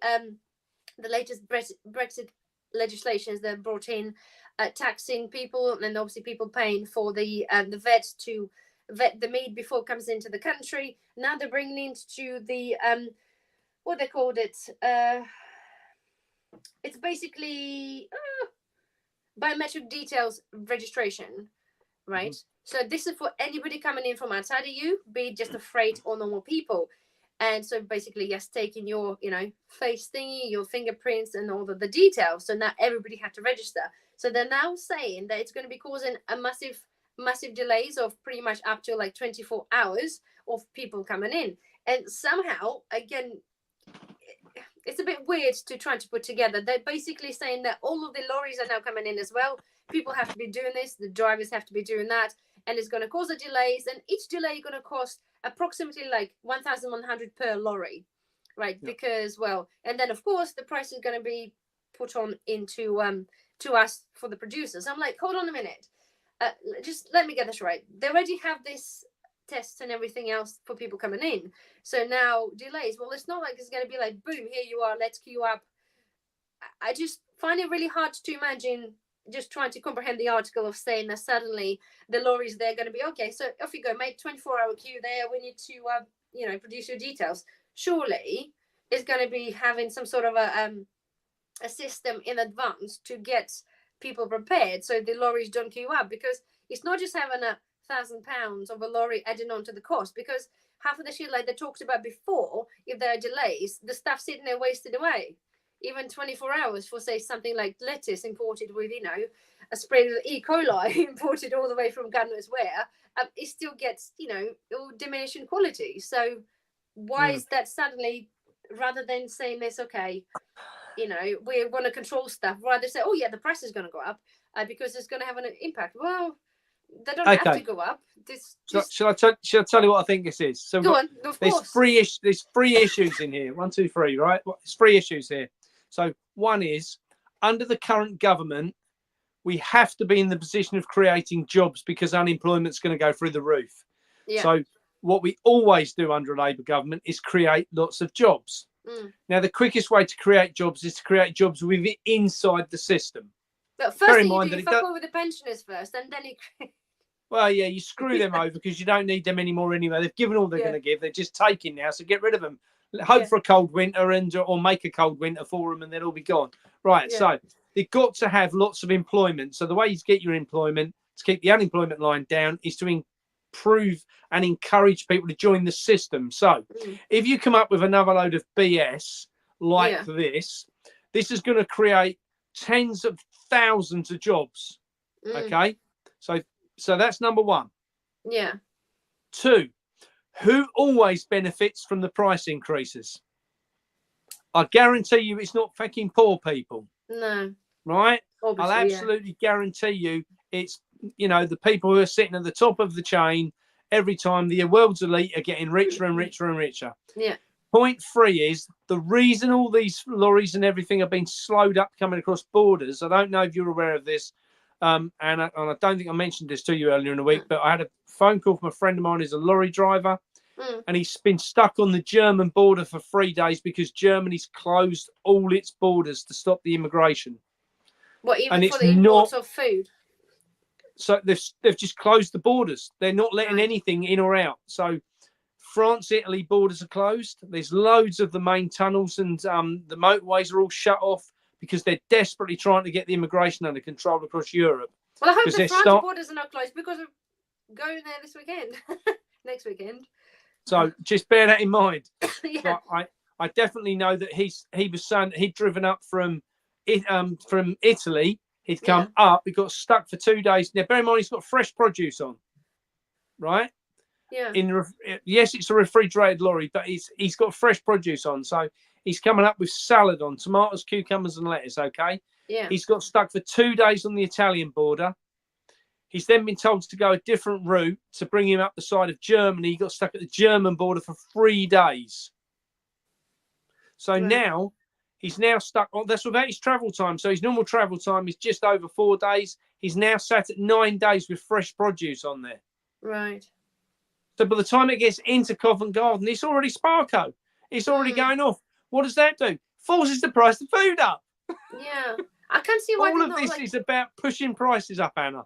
latest Brexit legislations that brought in taxing people, and obviously people paying for the vet to vet the meat before it comes into the country. Now they're bringing it to the what they called it. It's basically biometric details registration, right? So this is for anybody coming in from outside of you, be it just a freight or normal people. And so basically, yes, taking your, you know, face thingy, your fingerprints and all the details. So now everybody had to register. So they're now saying that it's going to be causing a massive delays of pretty much up to like 24 hours of people coming in. And somehow, again, it's a bit weird to try to put together. They're basically saying that all of the lorries are now coming in as well. People have to be doing this. The drivers have to be doing that. And it's going to cause the delays. And each delay is going to cost approximately like 1,100 per lorry, right? Yeah. Because, well, and then of course the price is going to be put on into to us for the producers. I'm like, hold on a minute, just let me get this right. They already have this tests and everything else for people coming in, so now delays. Well, it's not like it's going to be like, boom, here you are, let's queue up. I just find it really hard to imagine just trying to comprehend the article of saying that suddenly the lorries, they're going to be, okay, so off you go, mate, 24-hour queue there, we need to you know, produce your details. Surely it's going to be having some sort of a system in advance to get people prepared so the lorries don't queue up, because it's not just having £1,000 of a lorry adding on to the cost, because half of the shit like they talked about before, if there are delays, the stuff sitting there wasted away. Even 24 hours for, say, something like lettuce imported with, you know, a spread of E. coli imported all the way from God knows where, it still gets, you know, it'll diminish in quality. So why is that suddenly, rather than saying this, okay, you know, we want to control stuff, rather say, oh yeah, the price is going to go up because it's going to have an impact. Well, they don't have to go up. Shall I tell you what I think this is? So go on, of course. There's three issues in here. 1, 2, 3, right? There's 3 issues here. So one is, under the current government, we have to be in the position of creating jobs because unemployment's going to go through the roof. Yeah. So what we always do under a Labour government is create lots of jobs. Now, the quickest way to create jobs is to create jobs inside the system. But first thing you do, you fuck over the pensioners first, and then you... Well, yeah, you screw them over because you don't need them anymore anyway. They've given all they're going to give. They're just taking now, so get rid of them. Hope for a cold winter or make a cold winter for them, and they'll all be gone. Right. So they've got to have lots of employment. So the way you get your employment to keep the unemployment line down is to improve and encourage people to join the system. So if you come up with another load of BS like this is going to create tens of thousands of jobs. Okay. So that's number one. Yeah. 2, who always benefits from the price increases? I guarantee you it's not fucking poor people. No. Right? Obviously, I'll absolutely guarantee you it's, the people who are sitting at the top of the chain every time. The world's elite are getting richer and richer and richer. Yeah. Point 3 is the reason all these lorries and everything have been slowed up coming across borders. I don't know if you're aware of this. And I don't think I mentioned this to you earlier in the week, but I had a phone call from a friend of mine who's a lorry driver, and he's been stuck on the German border for 3 days because Germany's closed all its borders to stop the immigration. What, even for the imports of food? So they've just closed the borders. They're not letting anything in or out. So France-Italy borders are closed. There's loads of the main tunnels and the motorways are all shut off, because they're desperately trying to get the immigration under control across Europe. Well, I hope the France borders are not closed, because we're going there this weekend, next weekend. So just bear that in mind. But I definitely know that he was saying that he'd driven up from Italy. He'd come up. He got stuck for 2 days. Now, bear in mind, he's got fresh produce on, right? Yeah. Yes, it's a refrigerated lorry, but he's got fresh produce on. So he's coming up with salad on, tomatoes, cucumbers, and lettuce. Okay. Yeah. He's got stuck for 2 days on the Italian border. He's then been told to go a different route to bring him up the side of Germany. He got stuck at the German border for 3 days. So now he's stuck on. That's without his travel time. So his normal travel time is just over 4 days. He's now sat at 9 days with fresh produce on there. Right. So by the time it gets into Covent Garden, it's already Sparko. It's already going off. What does that do? Forces the price of food up. Yeah. I can't see why all of this is about pushing prices up, Anna.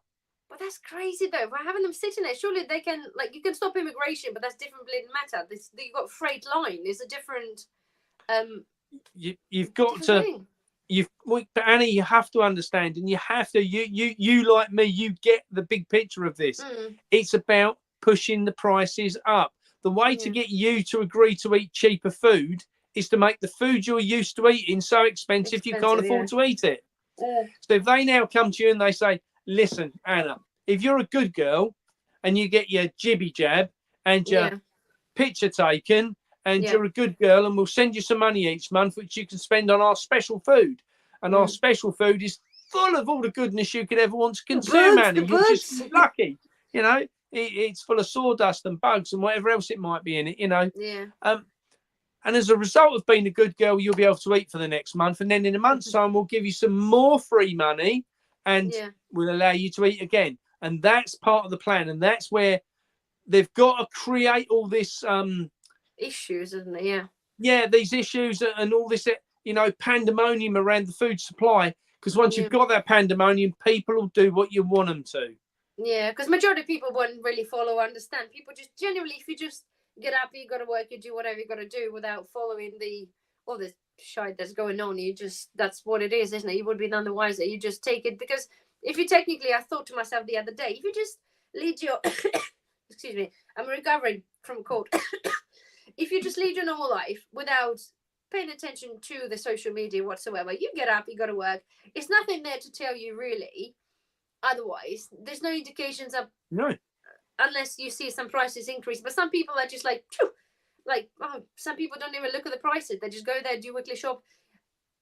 But that's crazy, though. By having them sitting there, surely they can, you can stop immigration, but that's different bleeding matter. You've got freight line. It's a different. You've got to. But Anna, you have to understand, and you have to. You like me. You get the big picture of this. It's about pushing the prices up. The way to get you to agree to eat cheaper food is to make the food you're used to eating so expensive you can't afford to eat it. So if they now come to you and they say, listen, Anna, if you're a good girl and you get your jibby jab and your picture taken and you're a good girl, and we'll send you some money each month which you can spend on our special food, and our special food is full of all the goodness you could ever want to consume, Anna. You're just lucky, it's full of sawdust and bugs and whatever else it might be in it, and as a result of being a good girl, you'll be able to eat for the next month. And then in a month's time, we'll give you some more free money and we'll allow you to eat again. And that's part of the plan. And that's where they've got to create all this issues, isn't it? Yeah. Yeah, these issues and all this, pandemonium around the food supply. Because once you've got that pandemonium, people will do what you want them to. Yeah, because majority of people won't really follow or understand. People just genuinely, if you just get up, you got to work, you do whatever you got to do without following all this shit that's going on. That's what it is, isn't it? You would be none the wiser. You just take it, because if you technically, I thought to myself the other day, if you just lead your, excuse me, I'm recovering from a cold. If you just lead your normal life without paying attention to the social media whatsoever, you get up, you got to work. It's nothing there to tell you really. Otherwise, there's no indications of unless you see some prices increase. But some people are just some people don't even look at the prices. They just go there, do weekly shop.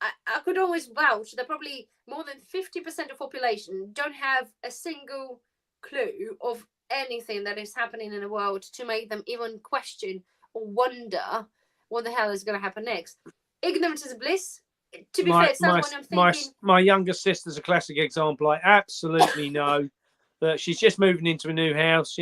I could always vouch that probably more than 50% of population don't have a single clue of anything that is happening in the world to make them even question or wonder what the hell is going to happen next. Ignorance is bliss. To be fair, someone I'm thinking. My younger sister's a classic example. I absolutely know that she's just moving into a new house.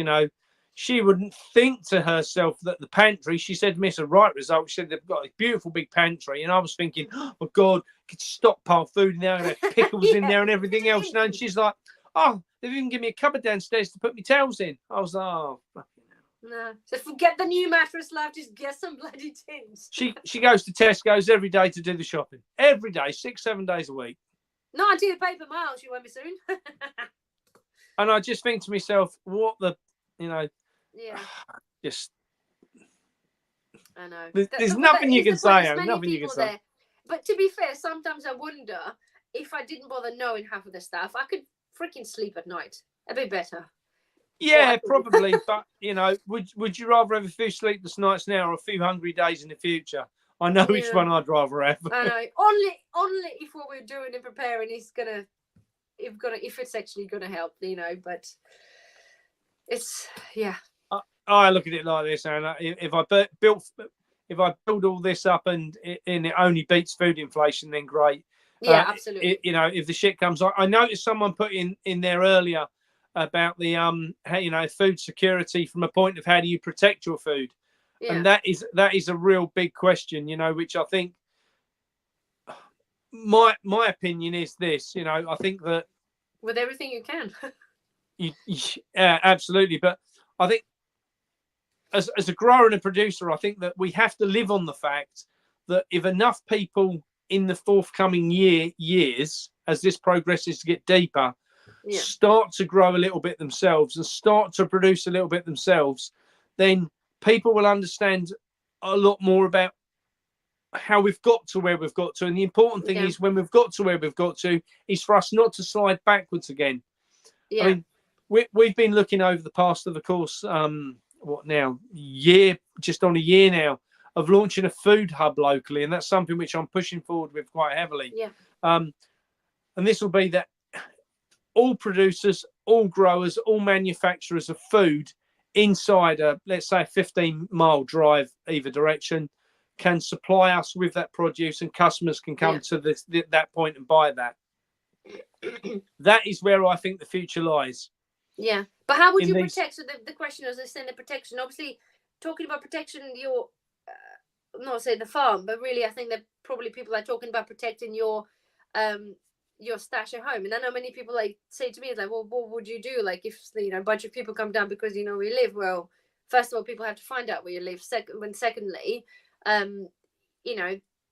She wouldn't think to herself that the pantry, she said, miss a right result. She said they've got a beautiful big pantry. And I was thinking, oh, God, could stockpile food in there and have pickles in there and everything else. And she's like, Oh, they've even given me a cupboard downstairs to put my towels in. I was like, oh, fucking hell. No. So forget the new mattress, love. Just get some bloody tins. She goes to Tesco's every day to do the shopping. Every day, 6-7 days a week. Not until you pay for miles, you won't be soon. And I just think to myself, what the, Yeah. just. I know. There's nothing you can say. There's Nothing you can say. there. But to be fair, sometimes I wonder if I didn't bother knowing half of the stuff, I could freaking sleep at night a bit better. Yeah, probably. But would you rather have a few sleepless nights now or a few hungry days in the future? I know which one I'd rather have. I know. Only if what we're doing and preparing is if it's actually gonna help, But it's I look at it like this, Anna. If I build all this up and it only beats food inflation, then great. Yeah, absolutely. If the shit comes, I noticed someone put in there earlier about the food security from a point of how do you protect your food, and that is a real big question, which I think my opinion is this. I think that with everything you can. Absolutely, but I think as a grower and a producer, I think that we have to live on the fact that if enough people in the forthcoming years, as this progresses to get deeper, start to grow a little bit themselves and start to produce a little bit themselves, then people will understand a lot more about how we've got to where we've got to. And the important thing is when we've got to where we've got to is for us not to slide backwards again. Yeah. I mean, we've been looking over the past of the course, just on a year now, of launching a food hub locally. And that's something which I'm pushing forward with quite heavily. Yeah. And this will be that all producers, all growers, all manufacturers of food inside let's say a 15-mile drive either direction can supply us with that produce, and customers can come to that point and buy that. That is where I think the future lies. Yeah, but how would you protect? So the question is, the protection. Obviously, talking about protection, you're not say the farm, but really, I think that probably people are talking about protecting your stash at home. And I know many people say to me, well, what would you do? If a bunch of people come down because where you live. Well, first of all, people have to find out where you live. Secondly,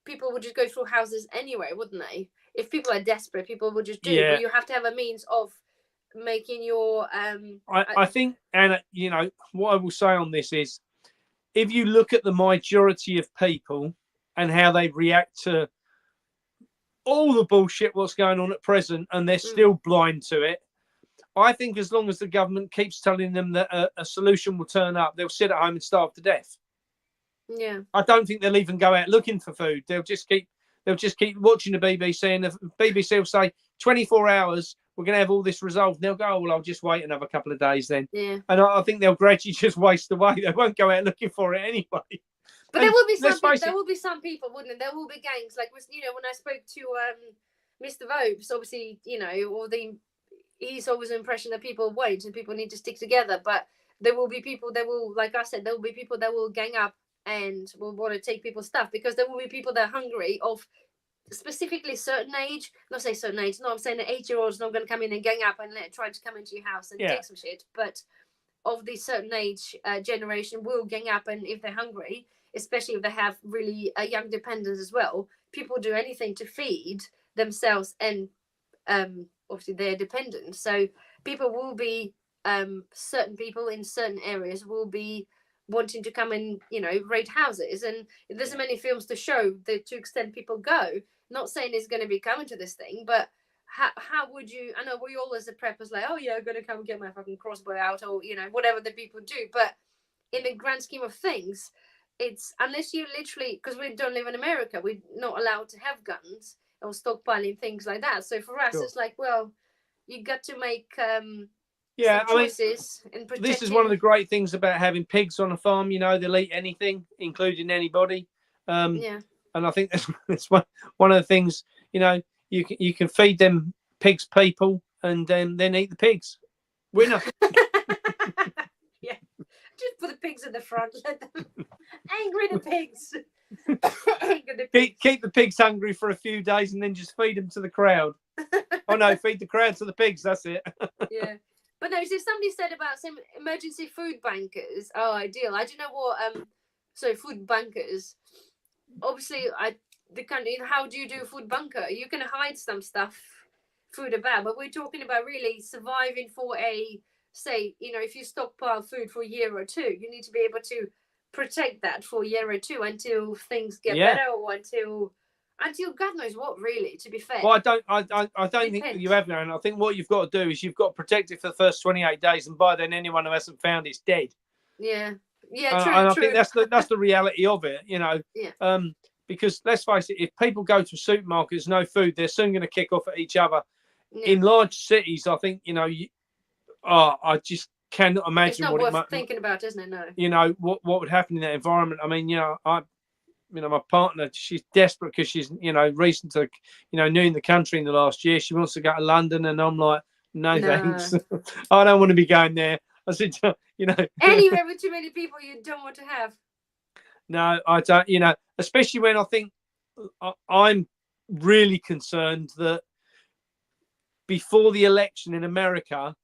people would just go through houses anyway, wouldn't they? If people are desperate, people would just do. Yeah. But you have to have a means of making your. I think, Anna, what I will say on this is, if you look at the majority of people and how they react to all the bullshit what's going on at present, and they're still blind to it, I think as long as the government keeps telling them that a solution will turn up, they'll sit at home and starve to death. Yeah, I don't think they'll even go out looking for food. They'll just keep watching the BBC, and the BBC will say 24 hours we're going to have all this resolved. And they'll go, oh, well, I'll just wait another couple of days then. Yeah. And I think they'll gradually just waste away. They won't go out looking for it anyway. But there will be some people, wouldn't there? There will be gangs. When I spoke to Mr. Vobes, obviously, he's always an impression that people wait and people need to stick together. But there will be people that will, like I said, there will be people that will gang up and will want to take people's stuff, because there will be people that are hungry of specifically certain age. Not say certain age. No, I'm saying an 8-year-old's not going to come in and gang up and try to come into your house and take some shit. But of the certain age generation will gang up, and if they're hungry, especially if they have really young dependents as well, people do anything to feed themselves and obviously their dependents. So people will be certain people in certain areas will be wanting to come and raid houses, and there's so many films to show the to extent people go. Not saying it's going to be coming to this thing, but how would you? I know we all as a preppers oh yeah, I'm going to come get my fucking crossbow out, or whatever the people do. But in the grand scheme of things, it's unless you literally, because we don't live in America, we're not allowed to have guns or stockpiling things like that. So for us, it's well, you got to make choices in protecting. This is one of the great things about having pigs on a farm. They'll eat anything, including anybody. And I think that's one of the things. You can feed them pigs people, and then eat the pigs. Winner. Yeah, just put the pigs in the front. Let them angry the pigs. Keep the pigs hungry for a few days and then just feed them to the crowd. Oh no, feed the crowd to the pigs. That's it. Yeah. But no, so somebody said about some emergency food bankers. Oh, ideal. I don't know what. So food bankers. Obviously, how do you do a food bunker? You can hide some stuff, food about, but we're talking about really surviving for say, if you stockpile food for a year or two, you need to be able to protect that for a year or two until things get better, or until God knows what, really, to be fair. Well, I don't think you have known. I think what you've got to do is you've got to protect it for the first 28 days, and by then anyone who hasn't found it's dead. Yeah. True. And I think that's the reality of it, Yeah. Because let's face it, if people go to supermarkets, there's no food, they're soon going to kick off at each other. Yeah. In large cities, I think, I just cannot imagine it's not worth thinking about, isn't it? No. What would happen in that environment. I mean, my partner, she's desperate because she's, recent to, new in the country in the last year. She wants to go to London, and I'm like, no. Thanks. I don't want to be going there. I said, anywhere with too many people you don't want to have. No, I don't, especially when I think I'm really concerned that before the election in America,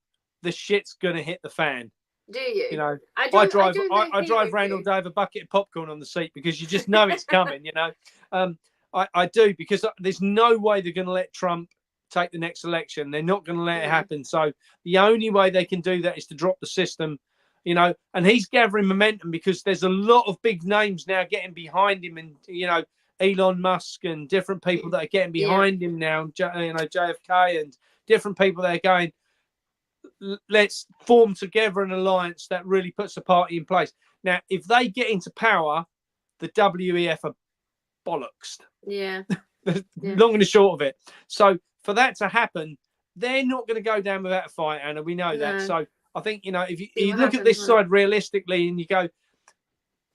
the shit's going to hit the fan. Do you? I drive around all day with a bucket of popcorn on the seat because you just know it's coming, I do, because there's no way they're going to let Trump take the next election. They're not going to let it happen. So the only way they can do that is to drop the system, and he's gathering momentum because there's a lot of big names now getting behind him, and, Elon Musk and different people that are getting behind him now, JFK and different people that are going, let's form together an alliance that really puts a party in place. Now, if they get into power, the WEF are bollocks. Yeah. Long and the short of it. So for that to happen, they're not going to go down without a fight, Anna. We know that. So I think, if you look at this side realistically, and you go,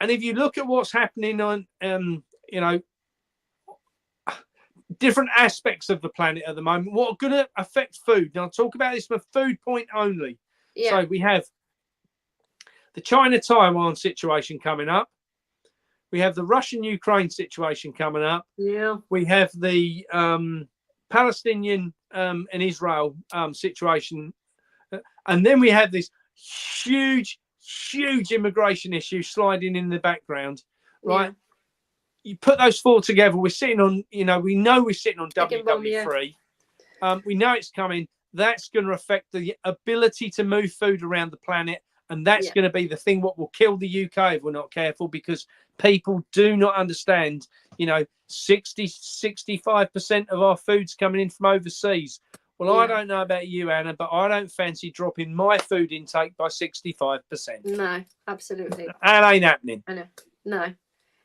and if you look at what's happening on, different aspects of the planet at the moment, what are going to affect food. Now, I'll talk about this from a food point only. Yeah. So we have the China-Taiwan situation coming up. We have the Russian-Ukraine situation coming up. Yeah. We have the Palestinian and Israel situation. And then we have this huge immigration issue sliding in the background, right? Yeah. You put those four together, we're sitting on, we know we're sitting on WW3. We know it's coming. That's going to affect the ability to move food around the planet. And that's going to be the thing what will kill the UK if we're not careful, because people do not understand, 65% of our food's coming in from overseas. Well, I don't know about you, Anna, but I don't fancy dropping my food intake by 65%. No, absolutely. That ain't happening. I know. No.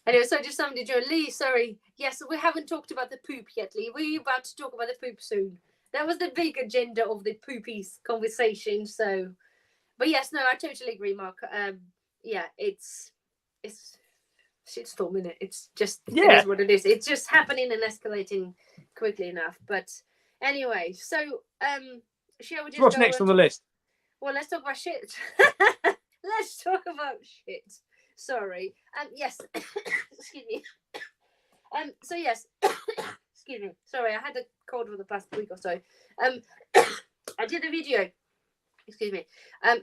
Anyway, so just somebody joined. Lee, sorry. Yes, we haven't talked about the poop yet, Lee. We're about to talk about the poop soon. That was the big agenda of the poopies conversation. So, but yes, no, I totally agree, Mark. It's shitstorm, isn't it? It's just it is what it is. It's just happening and escalating quickly enough. But anyway, so shall we just what's next on the list? Well, let's talk about shit. Let's talk about shit. Sorry. Yes. Excuse me. So yes. Excuse me. Sorry, I had a cold for the past week or so. I did a video. Excuse me. A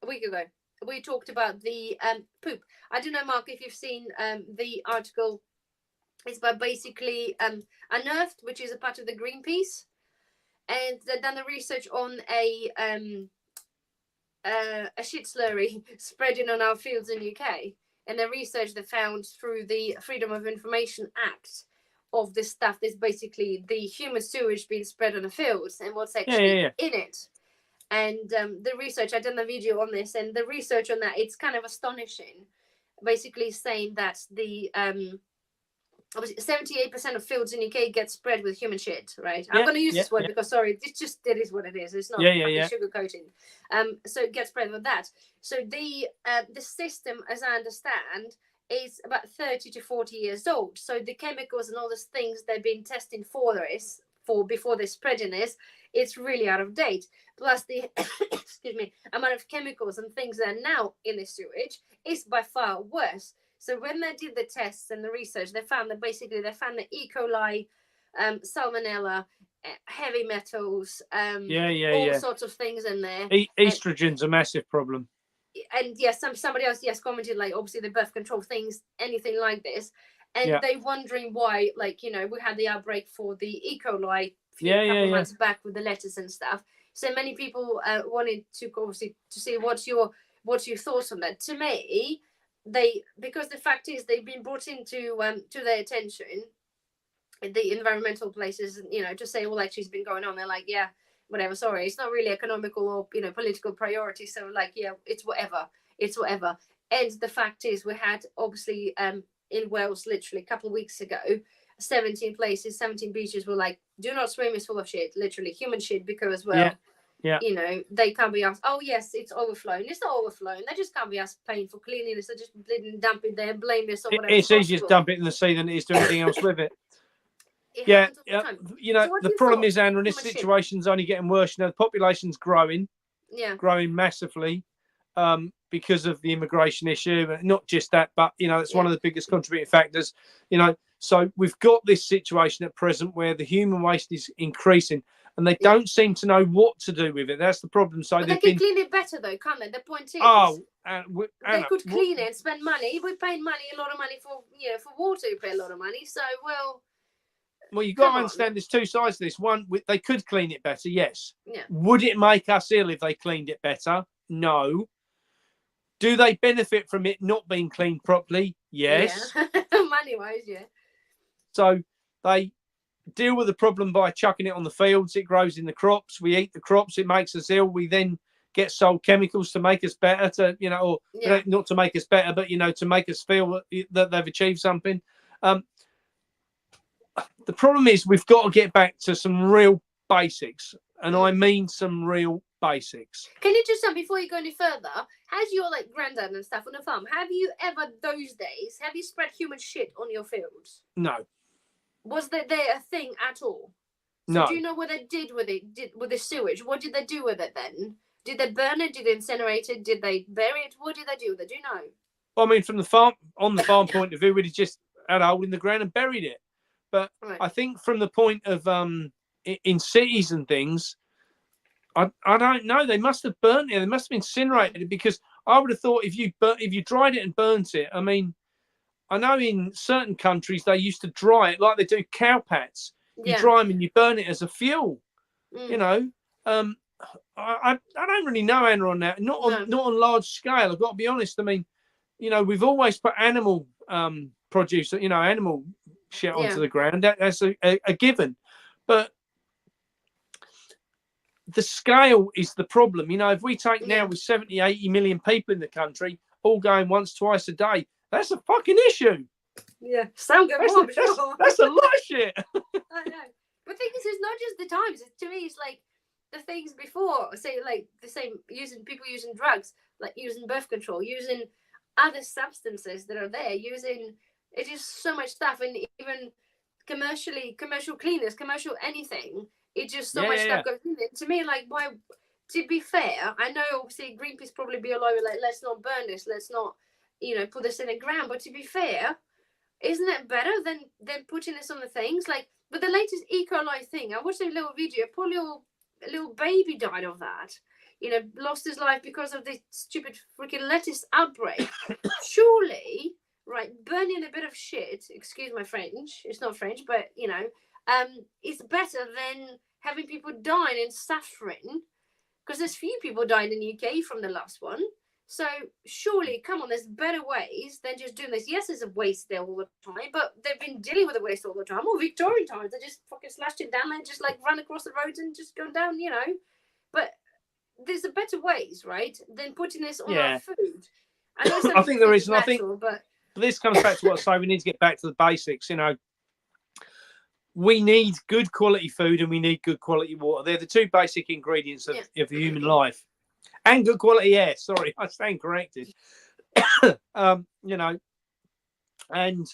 week ago. We talked about the poop. I don't know, Mark, if you've seen the article. It's about basically Unearthed, which is a part of the Greenpeace, and they've done the research on a shit slurry spreading on our fields in UK, and the research they found through the Freedom of Information Act of this stuff. There's basically the human sewage being spread on the fields and what's actually in it. And the research, I've done a video on this, and the research on that, it's kind of astonishing. Basically saying that the 78% of fields in UK get spread with human shit, right? I'm going to use this word because, sorry, it is what it is. It's not sugarcoating. So it gets spread with that. So the system, as I understand, is about 30 to 40 years old. So the chemicals and all these things they've been testing for before they're spreading this, it's really out of date. Plus the excuse me, amount of chemicals and things that are now in the sewage is by far worse. So when they did the tests and the research, they found that basically they found the E. coli, salmonella, heavy metals, all sorts of things in there. Estrogen's a massive problem. And yes, somebody else commented, like, obviously the birth control things, anything like this, and they wondering why, like, we had the outbreak for the E. coli couple months back with the lettuce and stuff. So many people wanted to obviously to see what's your thoughts on that. To me, because the fact is they've been brought into to their attention, the environmental places, to say, well, actually it's been going on. They're like, yeah, whatever, sorry, it's not really economical or political priority, so like, yeah, it's whatever. And the fact is, we had obviously in Wales literally a couple of weeks ago, 17 places, 17 beaches were like, do not swim, it's full of shit, literally human shit, because they can't be asked, oh yes, it's overflowing. It's not overflowing, they just can't be asked paying for cleanliness. They just didn't dump it there, blame this or whatever. It's easier to dump it in the sea than it is to do anything else with it. The problem is, Anna, and this situation's only getting worse. The population's growing massively because of the immigration issue. But not just that, but it's one of the biggest contributing factors. So we've got this situation at present where the human waste is increasing, and they don't seem to know what to do with it. That's the problem. So they can clean it better, though, can't they? The point is, they could clean it, spend money. We're paying a lot of money for water. We pay a lot of money, so Well, you've got to understand there's two sides to this. One, they could clean it better, yes. Yeah. Would it make us ill if they cleaned it better? No. Do they benefit from it not being cleaned properly? Yes. Yeah. Money-wise, yeah. So they deal with the problem by chucking it on the fields. It grows in the crops. We eat the crops. It makes us ill. We then get sold chemicals to make us better, or not to make us better, but, to make us feel that they've achieved something. The problem is we've got to get back to some real basics, and I mean some real basics. Can you just, before you go any further, has your granddad and stuff on the farm, have you ever those days, have you spread human shit on your fields? No. Was there a thing at all? So no. Do you know what they did with it? With the sewage? What did they do with it then? Did they burn it? Did they incinerate it? Did they bury it? What did they do with it? Do you know? Well, I mean, from the farm point of view, we'd just had a hole in the ground and buried it. But I think from the point of in cities and things, I don't know. They must have burnt it. They must have incinerated it, because I would have thought if you dried it and burnt it. I mean, I know in certain countries they used to dry it like they do cow pats. You dry them and you burn it as a fuel. I don't really know, Anna, on that. Not on large scale. I've got to be honest. I mean, we've always put animal produce, animal shit onto the ground. That's a given. But the scale is the problem. If we take now with 70, 80 million people in the country, all going once, twice a day, that's a fucking issue. Yeah, sound good. That's a lot of shit. I know. But the thing is, it's not just the times. To me, it's like the things before. Say, like the same, people using drugs, like using birth control, using other substances that are there, it is so much stuff, and even commercial cleaners, commercial anything, it's just so much stuff goes in it. To me, like, why? To be fair, I know obviously Greenpeace probably be all over, like, let's not burn this, let's not, put this in the ground. But to be fair, isn't it better than putting this on the things? Like, but the latest E. coli thing, I watched a little video. Poor little baby died of that. Lost his life because of this stupid freaking lettuce outbreak. Surely, right, burning a bit of shit, excuse my French, it's not French, but it's better than having people dying and suffering, because there's few people dying in the UK from the last one. So surely, come on, there's better ways than just doing this. Yes, there's a waste there all the time, but they've been dealing with the waste all the time. Or Victorian times, they just fucking slashed it down and just run across the roads and just go down, But there's a better ways, right, than putting this on our food. I think there is, and I think this comes back to what I say. We need to get back to the basics. We need good quality food and we need good quality water. They're the two basic ingredients of human life. And good quality air. Sorry, I stand corrected. And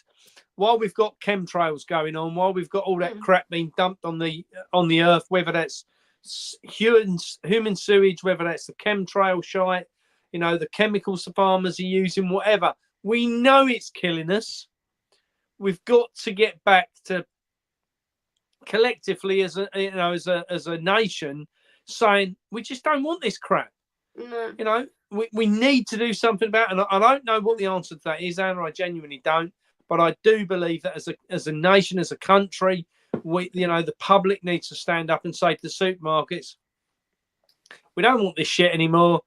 while we've got chemtrails going on, while we've got all that crap being dumped on the earth, whether that's human sewage, whether that's the chemtrail shite, the chemicals the farmers are using, whatever, We know it's killing us. We've got to get back to collectively as a nation saying we just don't want this crap. No. We need to do something about it. And I don't know what the answer to that is, Anna. I genuinely don't. But I do believe that as a nation, as a country, the public needs to stand up and say to the supermarkets, we don't want this shit anymore.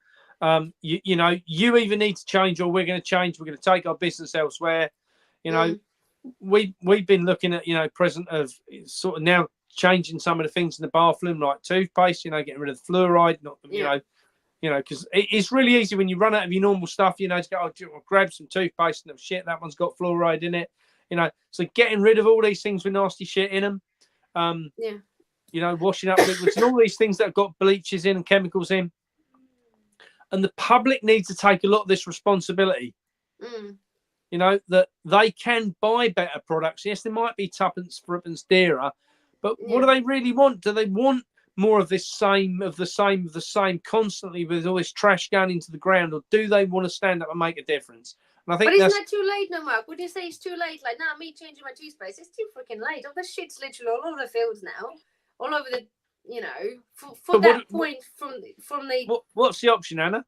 You either need to change or we're going to change. We're going to take our business elsewhere. We've been looking at, present of sort of now changing some of the things in the bathroom, like toothpaste, getting rid of the fluoride, because it's really easy when you run out of your normal stuff, to go, I'll grab some toothpaste and shit, that one's got fluoride in it, so getting rid of all these things with nasty shit in them, washing up liquids and all these things that have got bleaches in and chemicals in, and the public needs to take a lot of this responsibility. That they can buy better products. Yes, they might be tuppence dearer, but what do they really want? Do they want more of this same constantly with all this trash going into the ground, or do they want to stand up and make a difference? And I think, but isn't that too late now, Mark? Would you say it's too late? Like, now, me changing my toothpaste, it's too freaking late. All the shit's literally all over the fields now, all over the, for that point from the. What's the option, Anna?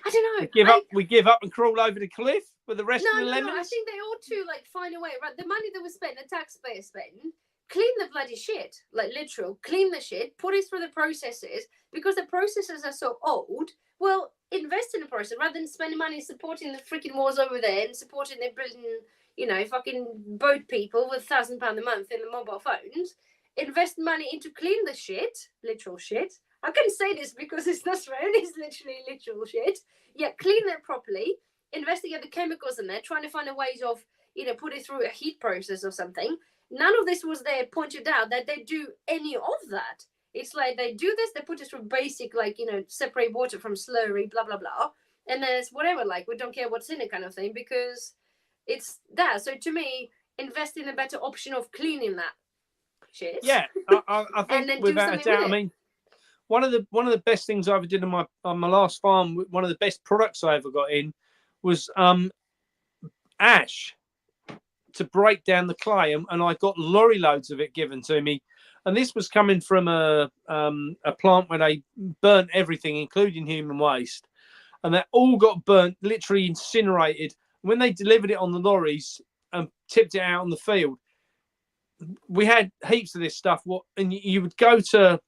I don't know. We give up and crawl over the cliff with the rest of the lemons? No, I think they ought to find a way. Right, the money that we spend, the taxpayers spend, clean the bloody shit, literal, clean the shit, put it through the processes, because the processes are so old. Well, invest in the process rather than spending money supporting the freaking wars over there and supporting the Britain, fucking boat people with £1,000 a month in the mobile phones. Invest money into clean the shit, literal shit. I can say this because it's not swearing, it's literally literal shit. Yeah, clean it properly, investigate the chemicals in there, trying to find a ways of, put it through a heat process or something. None of this was there pointed out that they do any of that. It's like they do this, they put it through basic, separate water from slurry, blah, blah, blah. And then it's whatever, we don't care what's in it kind of thing, because it's that. So to me, invest in a better option of cleaning that shit. Yeah, I think without a doubt, I mean, one of the best things I ever did on my last farm, one of the best products I ever got in was ash to break down the clay, and I got lorry loads of it given to me. And this was coming from a plant where they burnt everything, including human waste, and that all got burnt, literally incinerated. When they delivered it on the lorries and tipped it out on the field, we had heaps of this stuff. And you would go to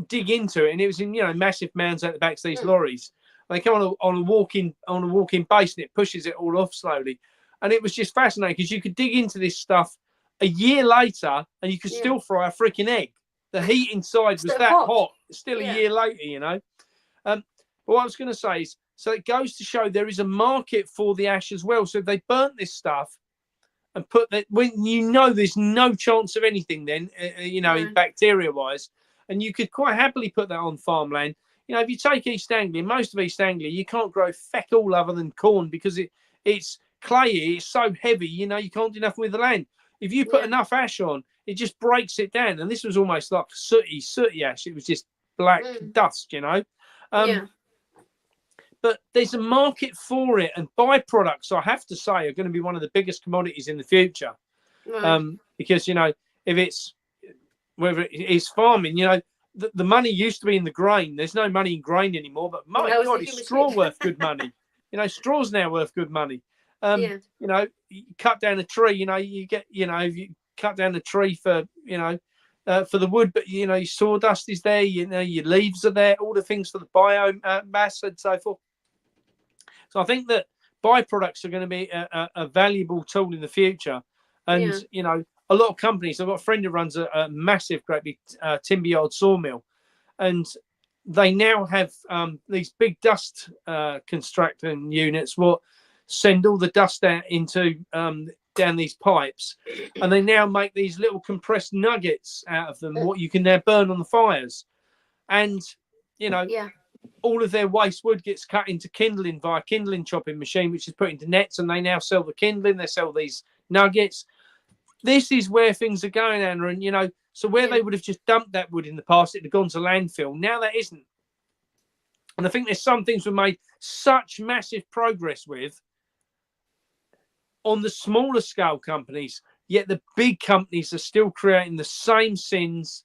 dig into it, and it was in massive mounds at the backs of these lorries. They come on a walking base, and it pushes it all off slowly. And it was just fascinating because you could dig into this stuff a year later, and you could still fry a freaking egg. The heat inside was that hot. Still a year later, But what I was going to say is, so it goes to show there is a market for the ash as well. So if they burnt this stuff and put that, when there's no chance of anything, then in bacteria-wise, and you could quite happily put that on farmland. If you take East Anglia, most of East Anglia, you can't grow feck all other than corn because it's clayey, it's so heavy, you can't do nothing with the land. If you put enough ash on, it just breaks it down. And this was almost like sooty ash. It was just black dust, But there's a market for it, and byproducts, I have to say, are going to be one of the biggest commodities in the future. Because, whether it's farming, the money used to be in the grain. There's no money in grain anymore, but my God, is straw worth good money? Straw's now worth good money. You cut down a tree, you get, if you cut down a tree for the wood, but your sawdust is there, your leaves are there, all the things for the biomass and so forth. So I think that byproducts are going to be a valuable tool in the future. And a lot of companies, I've got a friend who runs a massive, great big timber yard sawmill, and they now have these big dust constructing units what send all the dust out into down these pipes, and they now make these little compressed nuggets out of them, what you can now burn on the fires. And all of their waste wood gets cut into kindling via kindling chopping machine, which is put into nets, and they now sell the kindling, they sell these nuggets. This is where things are going, Anna, and so where they would have just dumped that wood in the past, it had gone to landfill. Now that isn't. And I think there's some things were made such massive progress with on the smaller scale companies, yet the big companies are still creating the same sins,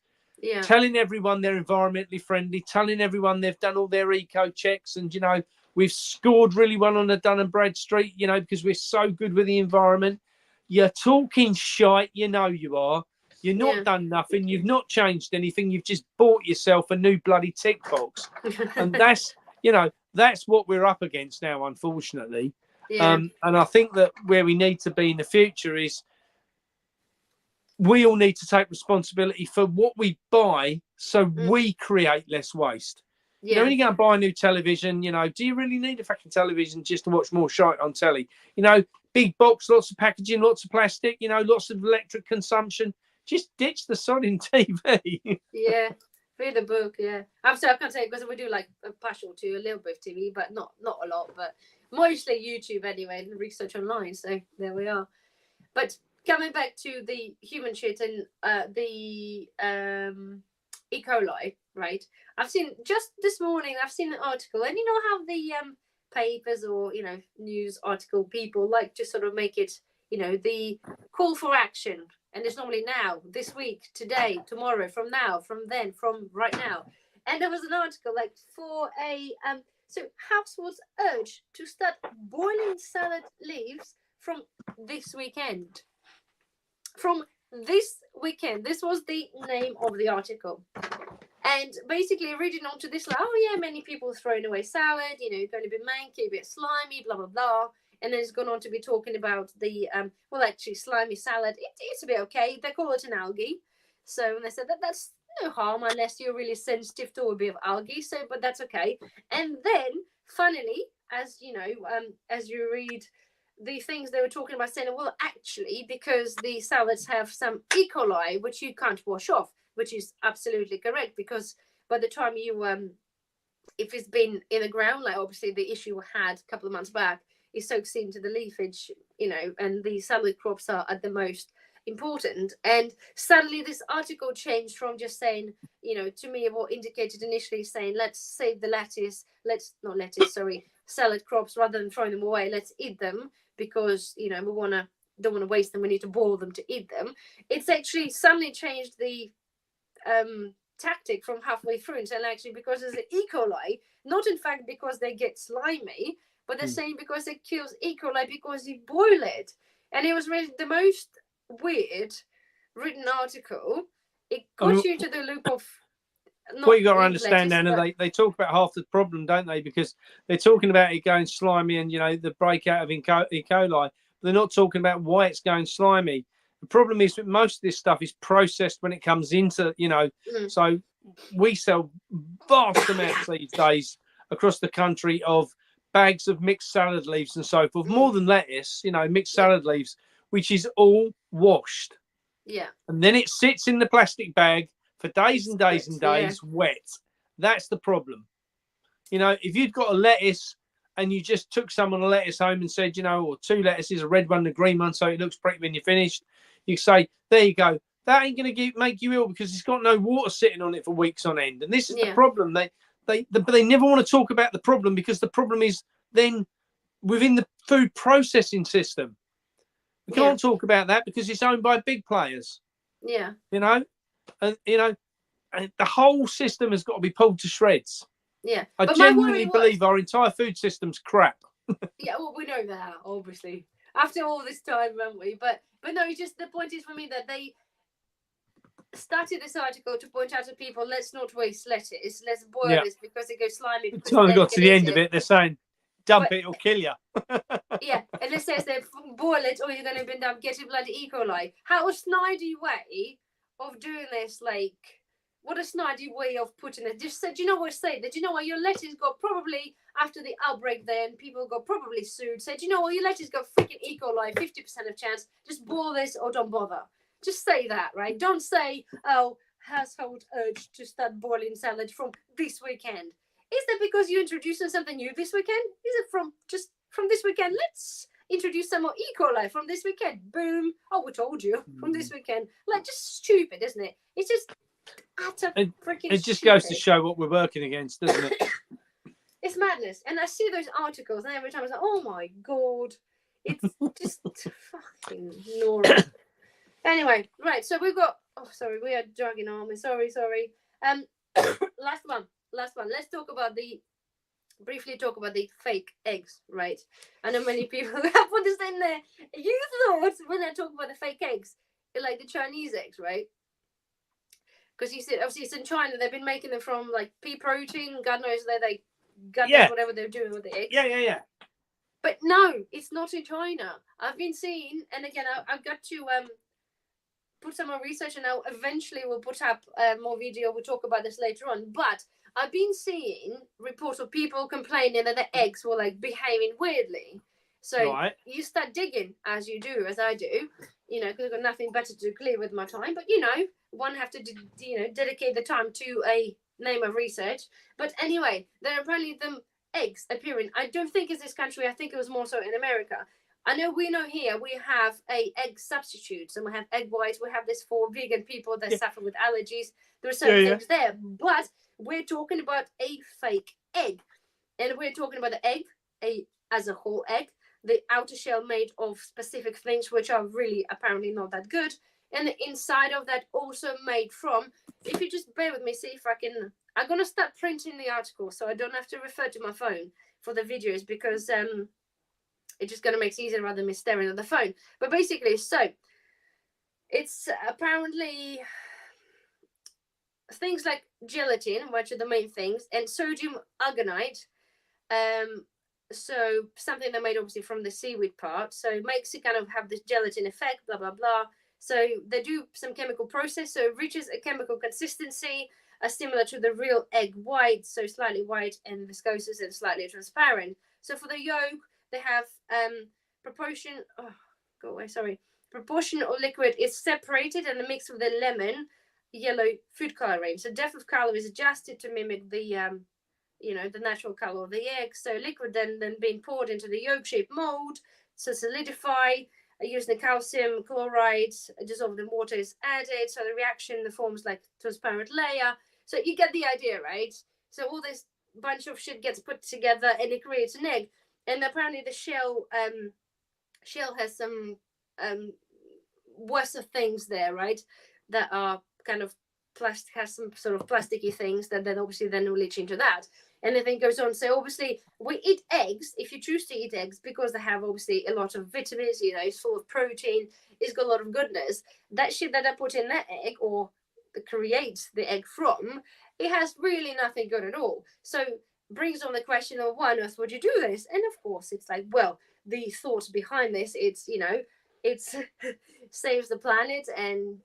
telling everyone they're environmentally friendly, telling everyone they've done all their eco checks, and we've scored really well on the Dun and Bradstreet, because we're so good with the environment. You're talking shite, you are. You're not done nothing. You've not changed anything. You've just bought yourself a new bloody tick box. And that's what we're up against now, unfortunately. And I think that where we need to be in the future is we all need to take responsibility for what we buy so we create less waste. When you go and buy a new television, do you really need a fucking television just to watch more shite on telly? Big box, lots of packaging, lots of plastic, lots of electric consumption. Just ditch the sodding TV. Read a book. I'm sorry, I can't say it because we do like a partial to a little bit of TV, but not a lot, but mostly YouTube anyway, and research online. So there we are. But coming back to the human shit and the E. coli, right? I've seen just this morning. I've seen an article, and how the papers or news article people like to sort of make it the call for action, and it's normally now, this week, today, tomorrow, from now, from then, from right now. And there was an article like for a so households urged to start boiling salad leaves from this weekend. From this weekend. This was the name of the article. And basically reading on to this, like, many people throwing away salad, going a bit manky, a bit slimy, blah, blah, blah. And then it's gone on to be talking about the, actually, slimy salad. It's a bit okay. They call it an algae. So, and they said that's no harm unless you're really sensitive to a bit of algae. So, but that's okay. And then, funnily, as you read the things they were talking about, saying, well, actually, because the salads have some E. coli, which you can't wash off, which is absolutely correct, because by the time you, if it's been in the ground, like obviously the issue we had a couple of months back, it soaks into the leafage, and the salad crops are at the most important. And suddenly this article changed from just saying, to me, what indicated initially saying, let's save the salad crops rather than throwing them away, let's eat them because, we don't want to waste them, we need to boil them to eat them. It's actually suddenly changed the tactic from halfway through and saying, actually, because there's an E. coli, not in fact because they get slimy, but they're saying because it kills E. coli because you boil it. And it was really the most weird written article. It got you into the loop of what you got to understand, Anna, they talk about half the problem, don't they? Because they're talking about it going slimy and the breakout of E. coli, but they're not talking about why it's going slimy. The problem is that most of this stuff is processed when it comes into so we sell vast amounts these days across the country of bags of mixed salad leaves and so forth, more than lettuce, mixed salad leaves, which is all washed. And then it sits in the plastic bag for days and days and days, wet. That's the problem. If you'd got a lettuce and you just took some of the lettuce home and said, or two lettuces, a red one and a green one, so it looks pretty when you're finished, you say, there you go. That ain't going to make you ill because it's got no water sitting on it for weeks on end. And this is the problem. But they never want to talk about the problem because the problem is then within the food processing system. We can't talk about that because it's owned by big players. And the whole system has got to be pulled to shreds. I genuinely believe our entire food system's crap. Well, we know that, obviously, after all this time, haven't we? But no, just the point is for me that they started this article to point out to people, let's not waste lettuce, let's boil this because it goes slimy. By the time we got to the end of it, they're saying, dump it, it'll kill you. And it says they boil it or you're going to end up getting bloody E. coli. How a snidey way of doing this, like, what a snidey way of putting it. Just said, your lettuce got probably, after the outbreak then, people got probably sued, said, your lettuce got freaking E. coli, 50% of chance, just boil this or don't bother. Just say that, right? Don't say, household urged to start boiling salad from this weekend. Is that because you're introducing something new this weekend? Is it from this weekend? Let's introduce some more E. coli from this weekend. Boom. Oh, we told you from this weekend. Like, just stupid, isn't it? It's just utter freaking It just stupid. goes to show what we're working against, doesn't it? It's madness. And I see those articles, and every time I was like, oh my God, it's just fucking Nora. Anyway, right, so we've got, we are dragging on. Sorry. Last one. Let's briefly talk about the fake eggs, right? I know many people have put this in there. You thought when I talk about the fake eggs, like the Chinese eggs, right? Because you said obviously it's in China. They've been making them from like pea protein. God knows God knows whatever they're doing with the eggs. Yeah. But no, it's not in China. I've been seeing, and again, I've got to put some more research, and I'll eventually we'll put up more video. We'll talk about this later on. But I've been seeing reports of people complaining that the eggs were like behaving weirdly. So you start digging, as you do, as I do, because I've got nothing better to do clear with my time. But one have to dedicate the time to a name of research. But anyway, there are apparently them eggs appearing. I don't think it's this country. I think it was more so in America. I know here we have a egg substitutes, and we have egg whites. We have this for vegan people that suffer with allergies. There are certain things there, but we're talking about a fake egg, and we're talking about the egg, as a whole egg, the outer shell made of specific things which are really apparently not that good, and the inside of that also made from. If you just bear with me, see if I can. I'm gonna start printing the article so I don't have to refer to my phone for the videos, because it's just going to make it easier rather than me staring at the phone. But basically, so it's apparently things like gelatin, which are the main things, and sodium argonite. So something they made obviously from the seaweed part. So it makes it kind of have this gelatin effect, blah, blah, blah. So they do some chemical process. So it reaches a chemical consistency similar to the real egg white. So slightly white and viscous and slightly transparent. So for the yolk, they have proportion of liquid is separated and mixed with the lemon yellow food coloring. So depth of color is adjusted to mimic the the natural color of the egg. So liquid then being poured into the yolk shaped mold to solidify. Using the calcium chloride dissolved in water is added. So the reaction forms like transparent layer. So you get the idea, right? So all this bunch of shit gets put together and it creates an egg. And apparently the shell has some worse things there, right? That are kind of plastic, has some sort of plasticky things that then obviously then will leach into that. And the thing goes on. So obviously we eat eggs, if you choose to eat eggs, because they have obviously a lot of vitamins, it's full of protein, it's got a lot of goodness. That shit that I put in that egg, or creates the egg from, it has really nothing good at all. So brings on the question of why on earth would you do this? And of course it's like, well, the thought behind this, it's it's saves the planet, and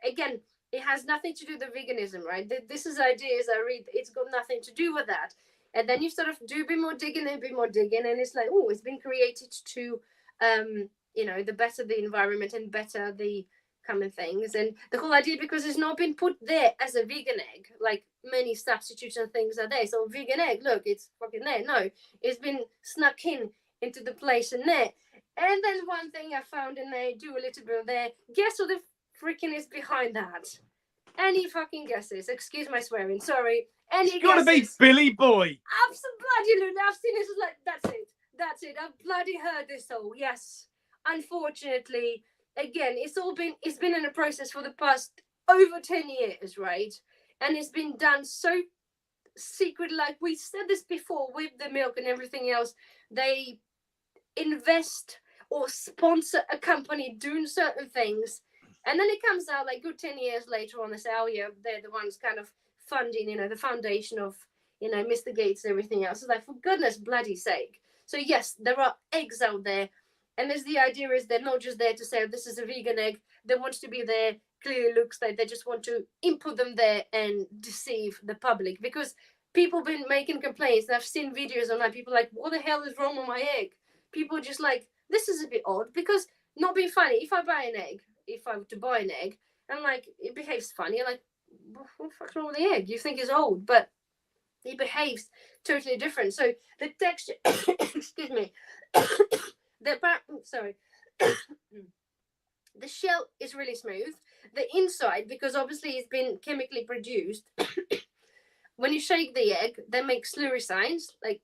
again, it has nothing to do with veganism, right? This is ideas I read, it's got nothing to do with that. And then you sort of do a bit more digging, and it's like, oh, it's been created to the better the environment and better the common things. And the whole idea, because it's not been put there as a vegan egg, like many substitutes and things are there. So vegan egg, look, it's fucking there. No, it's been snuck into the place in there. And then one thing I found in there, do a little bit of there. Guess what the freaking is behind that? Any fucking guesses? Excuse my swearing, sorry. Any It's gotta guesses? be Billy Boy. Absolutely, I've seen this, like, that's it. I've bloody heard this all. Yes. Unfortunately, again, it's been in a process for the past over 10 years, right? And it's been done so secret, like we said this before with the milk and everything else. They invest or sponsor a company doing certain things, and then it comes out like good 10 years later on, they say, oh yeah, they're the ones kind of funding, the foundation of, Mr. Gates and everything else. It's like, for goodness bloody sake. So yes, there are eggs out there, and there's the idea is they're not just there to say, oh, this is a vegan egg. They want to be there. Clearly looks like they just want to input them there and deceive the public, because people been making complaints. I've seen videos online, people like, what the hell is wrong with my egg? People are just like, this is a bit odd, because not being funny, if I were to buy an egg, and like it behaves funny, I'm like, what the fuck's wrong with the egg? You think it's old, but it behaves totally different. So the texture, excuse me, the shell is really smooth. The inside, because obviously it's been chemically produced, when you shake the egg, they make slurry signs, like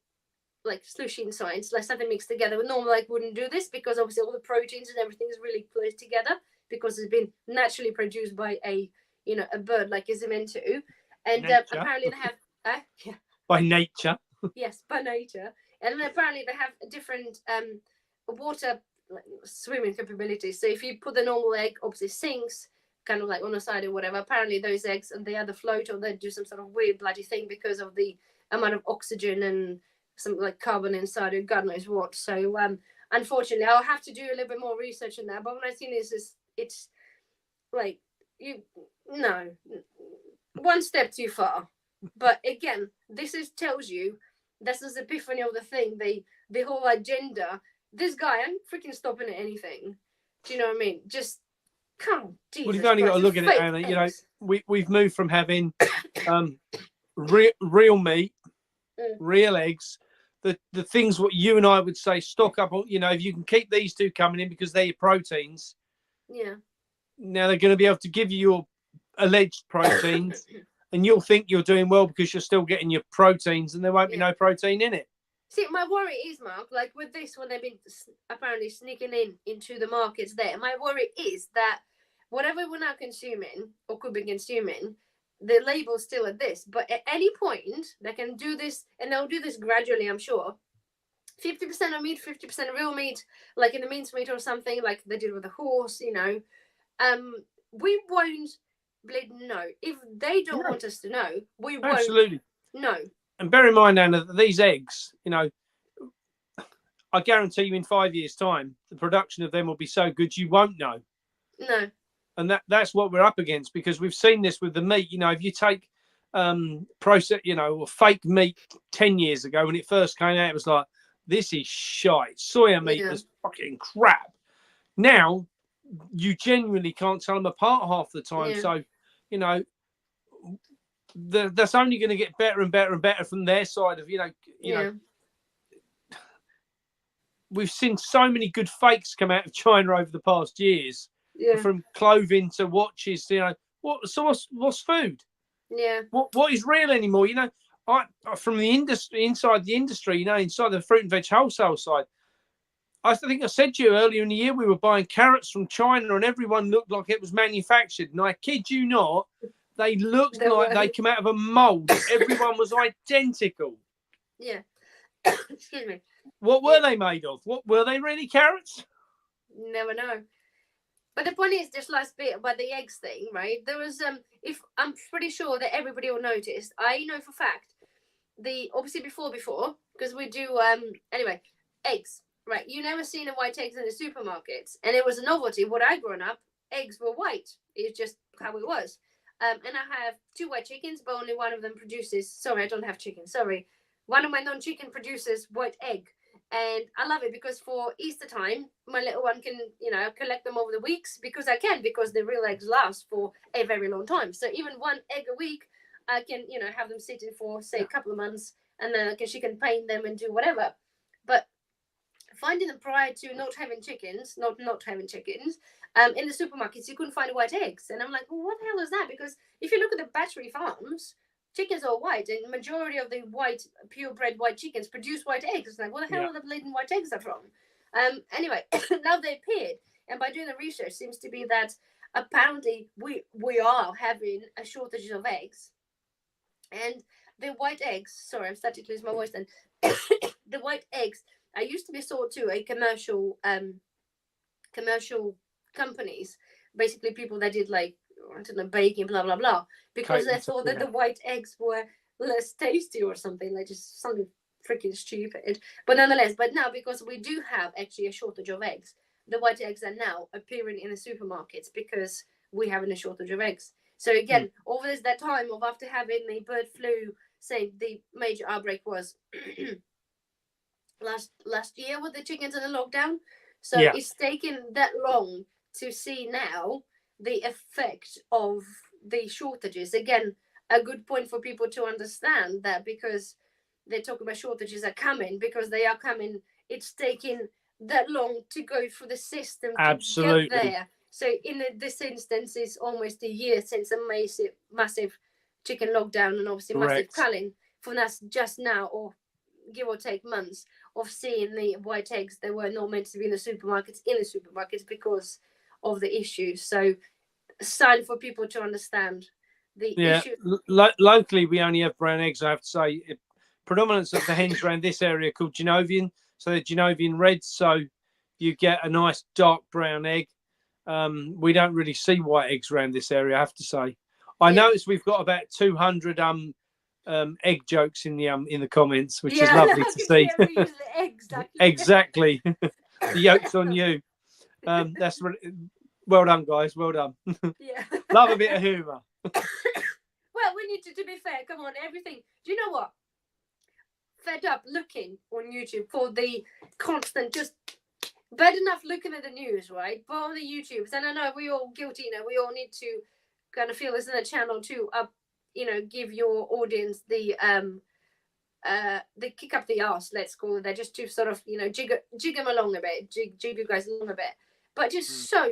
like slushy inside, like something mixed together. But normal egg wouldn't do this because obviously all the proteins and everything is really close together because it's been naturally produced by a a bird like is meant to. And apparently they have yeah. By nature. Yes, by nature. And then apparently they have different water swimming capabilities. So if you put the normal egg, obviously sinks kind of like on the side or whatever, apparently those eggs and they either float or they do some sort of weird bloody thing because of the amount of oxygen and some like carbon inside or God knows what. So unfortunately I'll have to do a little bit more research on that. But when I see this is it's like one step too far. But again, this tells you this is epiphany of the thing, the whole agenda. This guy ain't freaking stopping at anything. Do you know what I mean? Just come on, Jesus. Well, you've only got to look at it, Anna. You know, we've moved from having real meat, real eggs, the things what you and I would say stock up on. You know, if you can keep these two coming in because they're your proteins. Yeah. Now they're going to be able to give you your alleged proteins, and you'll think you're doing well because you're still getting your proteins, and there won't be no protein in it. See, my worry is, Mark, like with this, when they've been apparently sneaking into the markets there, my worry is that whatever we're now consuming or could be consuming, the label's still at this. But at any point, they can do this, and they'll do this gradually, I'm sure. 50% of meat, 50% real meat, like in the mincemeat or something, like they did with the horse, you know. We won't know. If they don't want us to know, we won't know. And bear in mind, Anna, that these eggs, you know, I guarantee you in 5 years' time, the production of them will be so good you won't know. No. And that's what we're up against, because we've seen this with the meat. You know, if you take process, you know, or fake meat 10 years ago when it first came out, it was like, this is shite. Soya meat was fucking crap. Now, you genuinely can't tell them apart half the time. Yeah. So, you know, that's only going to get better and better and better from their side of, you know, we've seen so many good fakes come out of China over the past years, from clothing to watches, you know, what's food? Yeah. What is real anymore? You know, from the industry, inside the industry, you know, inside the fruit and veg wholesale side, I think I said to you earlier in the year, we were buying carrots from China and everyone looked like it was manufactured. And I kid you not, they looked like they came out of a mold. Everyone was identical. Yeah. Excuse me. What were they made of? What were they really carrots? Never know. But the point is, this last bit about the eggs thing, right? There was if I'm pretty sure that everybody will notice. I know for a fact obviously before because we do anyway eggs, right? You never seen the white eggs in the supermarkets, and it was a novelty. When I grown up, eggs were white. It's just how it was. And I have 2 white chickens, but only one of them produces. Sorry, I don't have chicken. Sorry, one of my non-chicken produces white egg. And I love it because for Easter time, my little one can, you know, collect them over the weeks because the real eggs last for a very long time. So even 1 egg a week, I can, you know, have them sitting for, say, a couple of months, and then she can paint them and do whatever. But finding them prior to not having chickens, in the supermarkets, you couldn't find white eggs. And I'm like, well, what the hell is that? Because if you look at the Badgering farms, chickens are white, and the majority of the purebred white chickens produce white eggs. It's like, what the hell are the bleeding white eggs are from? Anyway, now they appeared, and by doing the research, seems to be that apparently we are having a shortage of eggs, and the white eggs. Sorry, I'm starting to lose my voice. Then the white eggs are used to be sold to a commercial companies, basically people that did like, I don't know, baking, blah blah blah, because they thought that the white eggs were less tasty or something, like just something freaking stupid. But nonetheless, now because we do have actually a shortage of eggs, the white eggs are now appearing in the supermarkets because we having a shortage of eggs. So again, over that time of after having the bird flu, say the major outbreak was last year with the chickens in the lockdown. So it's taken that long to see now the effect of the shortages. Again, a good point for people to understand that, because they're talking about shortages are coming, because they are coming. It's taking that long to go through the system to get there. So in this instance, it's almost a year since a massive chicken lockdown, and obviously massive culling for us just now, or give or take months of seeing the white eggs that were not meant to be in the supermarkets because of the issues. So sign for people to understand the issue. Locally, we only have brown eggs, I have to say. Predominance of the hens around this area are called Genovian. So they're Genovian reds. So you get a nice dark brown egg. We don't really see white eggs around this area, I have to say. I noticed we've got about 200 egg jokes in the comments, which is lovely to see. Exactly. The yolk's on you. That's really, well done, guys. Well done. Yeah. Love a bit of humour. Well, we need to be fair. Come on, everything. Do you know what? Fed up looking on YouTube for the constant, just bad enough looking at the news, right? But on the YouTubes, and I know we're all guilty, we all need to kind of feel this in the channel to give your audience the kick up the arse, let's call it that, just to sort of jig them along a bit, jig you guys along a bit. But just so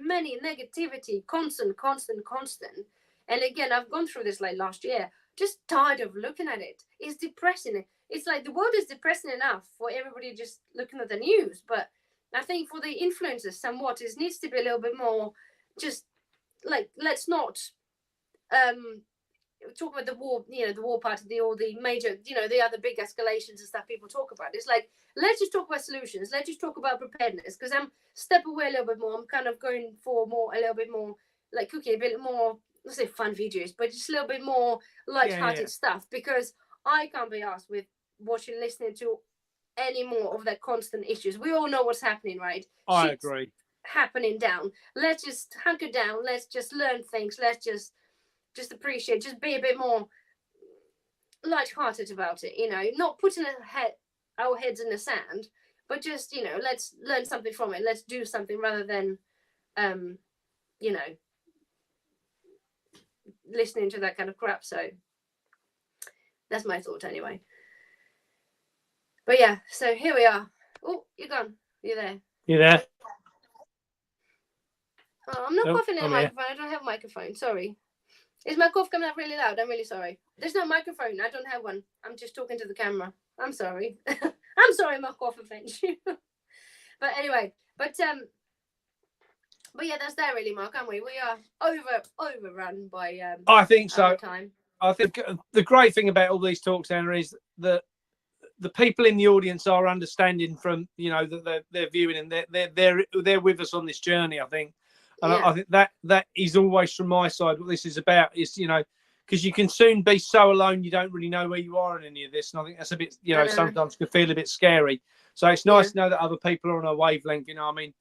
many negativity, constant. And again, I've gone through this like last year, just tired of looking at it. It's depressing. It's like the world is depressing enough for everybody just looking at the news. But I think for the influencers, somewhat, it needs to be a little bit more just like, let's not talk about the war, the war part of all the major, the other big escalations and stuff people talk about. It's like, let's just talk about solutions. Let's just talk about preparedness, because I'm step away a little bit more. I'm kind of going for a little bit more like cooking, a bit more, let's say fun videos, but just a little bit more light-hearted stuff, because I can't be asked with listening to any more of that constant issues. We all know what's happening, right? I agree. Happening down. Let's just hunker down. Let's just learn things. Let's just appreciate, just be a bit more light-hearted about it, not putting our heads in the sand, but just, let's learn something from it. Let's do something rather than, listening to that kind of crap. So that's my thought anyway. But yeah, so here we are. Oh, you're gone. You're there. You there? Oh, I'm not coughing in the microphone. I don't have a microphone. Sorry. Is my cough coming up really loud? I'm really sorry. There's no microphone. I don't have one. I'm just talking to the camera. I'm sorry. I'm sorry my cough offends you. But anyway, but yeah, that's that really, Mark, aren't we? We are overrun by I think so. Time. I think the great thing about all these talks, Anna, is that the people in the audience are understanding from that they're viewing, and they're with us on this journey, I think. And I think that is always from my side what this is about, is because you can soon be so alone you don't really know where you are in any of this, and I think that's a bit sometimes can feel a bit scary. So it's nice to know that other people are on a wavelength. I mean,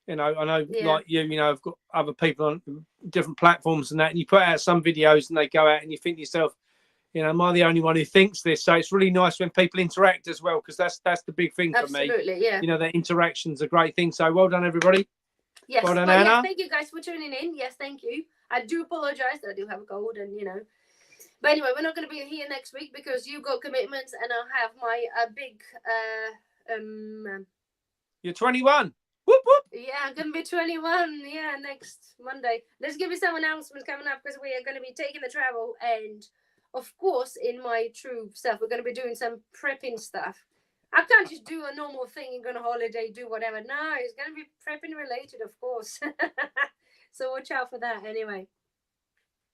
I know like you, I've got other people on different platforms and that, and you put out some videos and they go out and you think to yourself, am I the only one who thinks this? So it's really nice when people interact as well, because that's the big thing for me. Absolutely, yeah. Their interaction's a great thing. So well done, everybody. Yes, well done, Anna. Yes, thank you guys for tuning in. Yes, thank you. I do apologize that I do have a cold, and But anyway, we're not going to be here next week because you've got commitments, and I'll have my big You're 21. Whoop whoop. Yeah, I'm going to be 21. Yeah, next Monday. Let's give you some announcements coming up, because we are going to be taking the travel, and of course, in my true self, we're going to be doing some prepping stuff. I can't just do a normal thing and go on a holiday, do whatever. No, it's going to be prepping related, of course. So watch out for that anyway.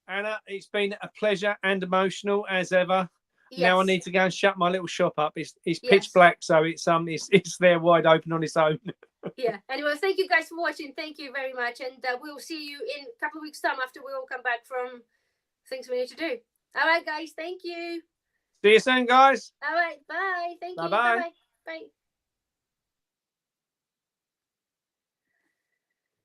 Anna, it's been a pleasure and emotional as ever. Yes. Now I need to go and shut my little shop up. It's pitch black, so it's there wide open on its own. Yeah. Anyway, thank you guys for watching. Thank you very much. And we'll see you in a couple of weeks' time after we all come back from things we need to do. All right, guys. Thank you. See you soon, guys. All right. Bye. Thank you. Bye-bye. Bye. Bye.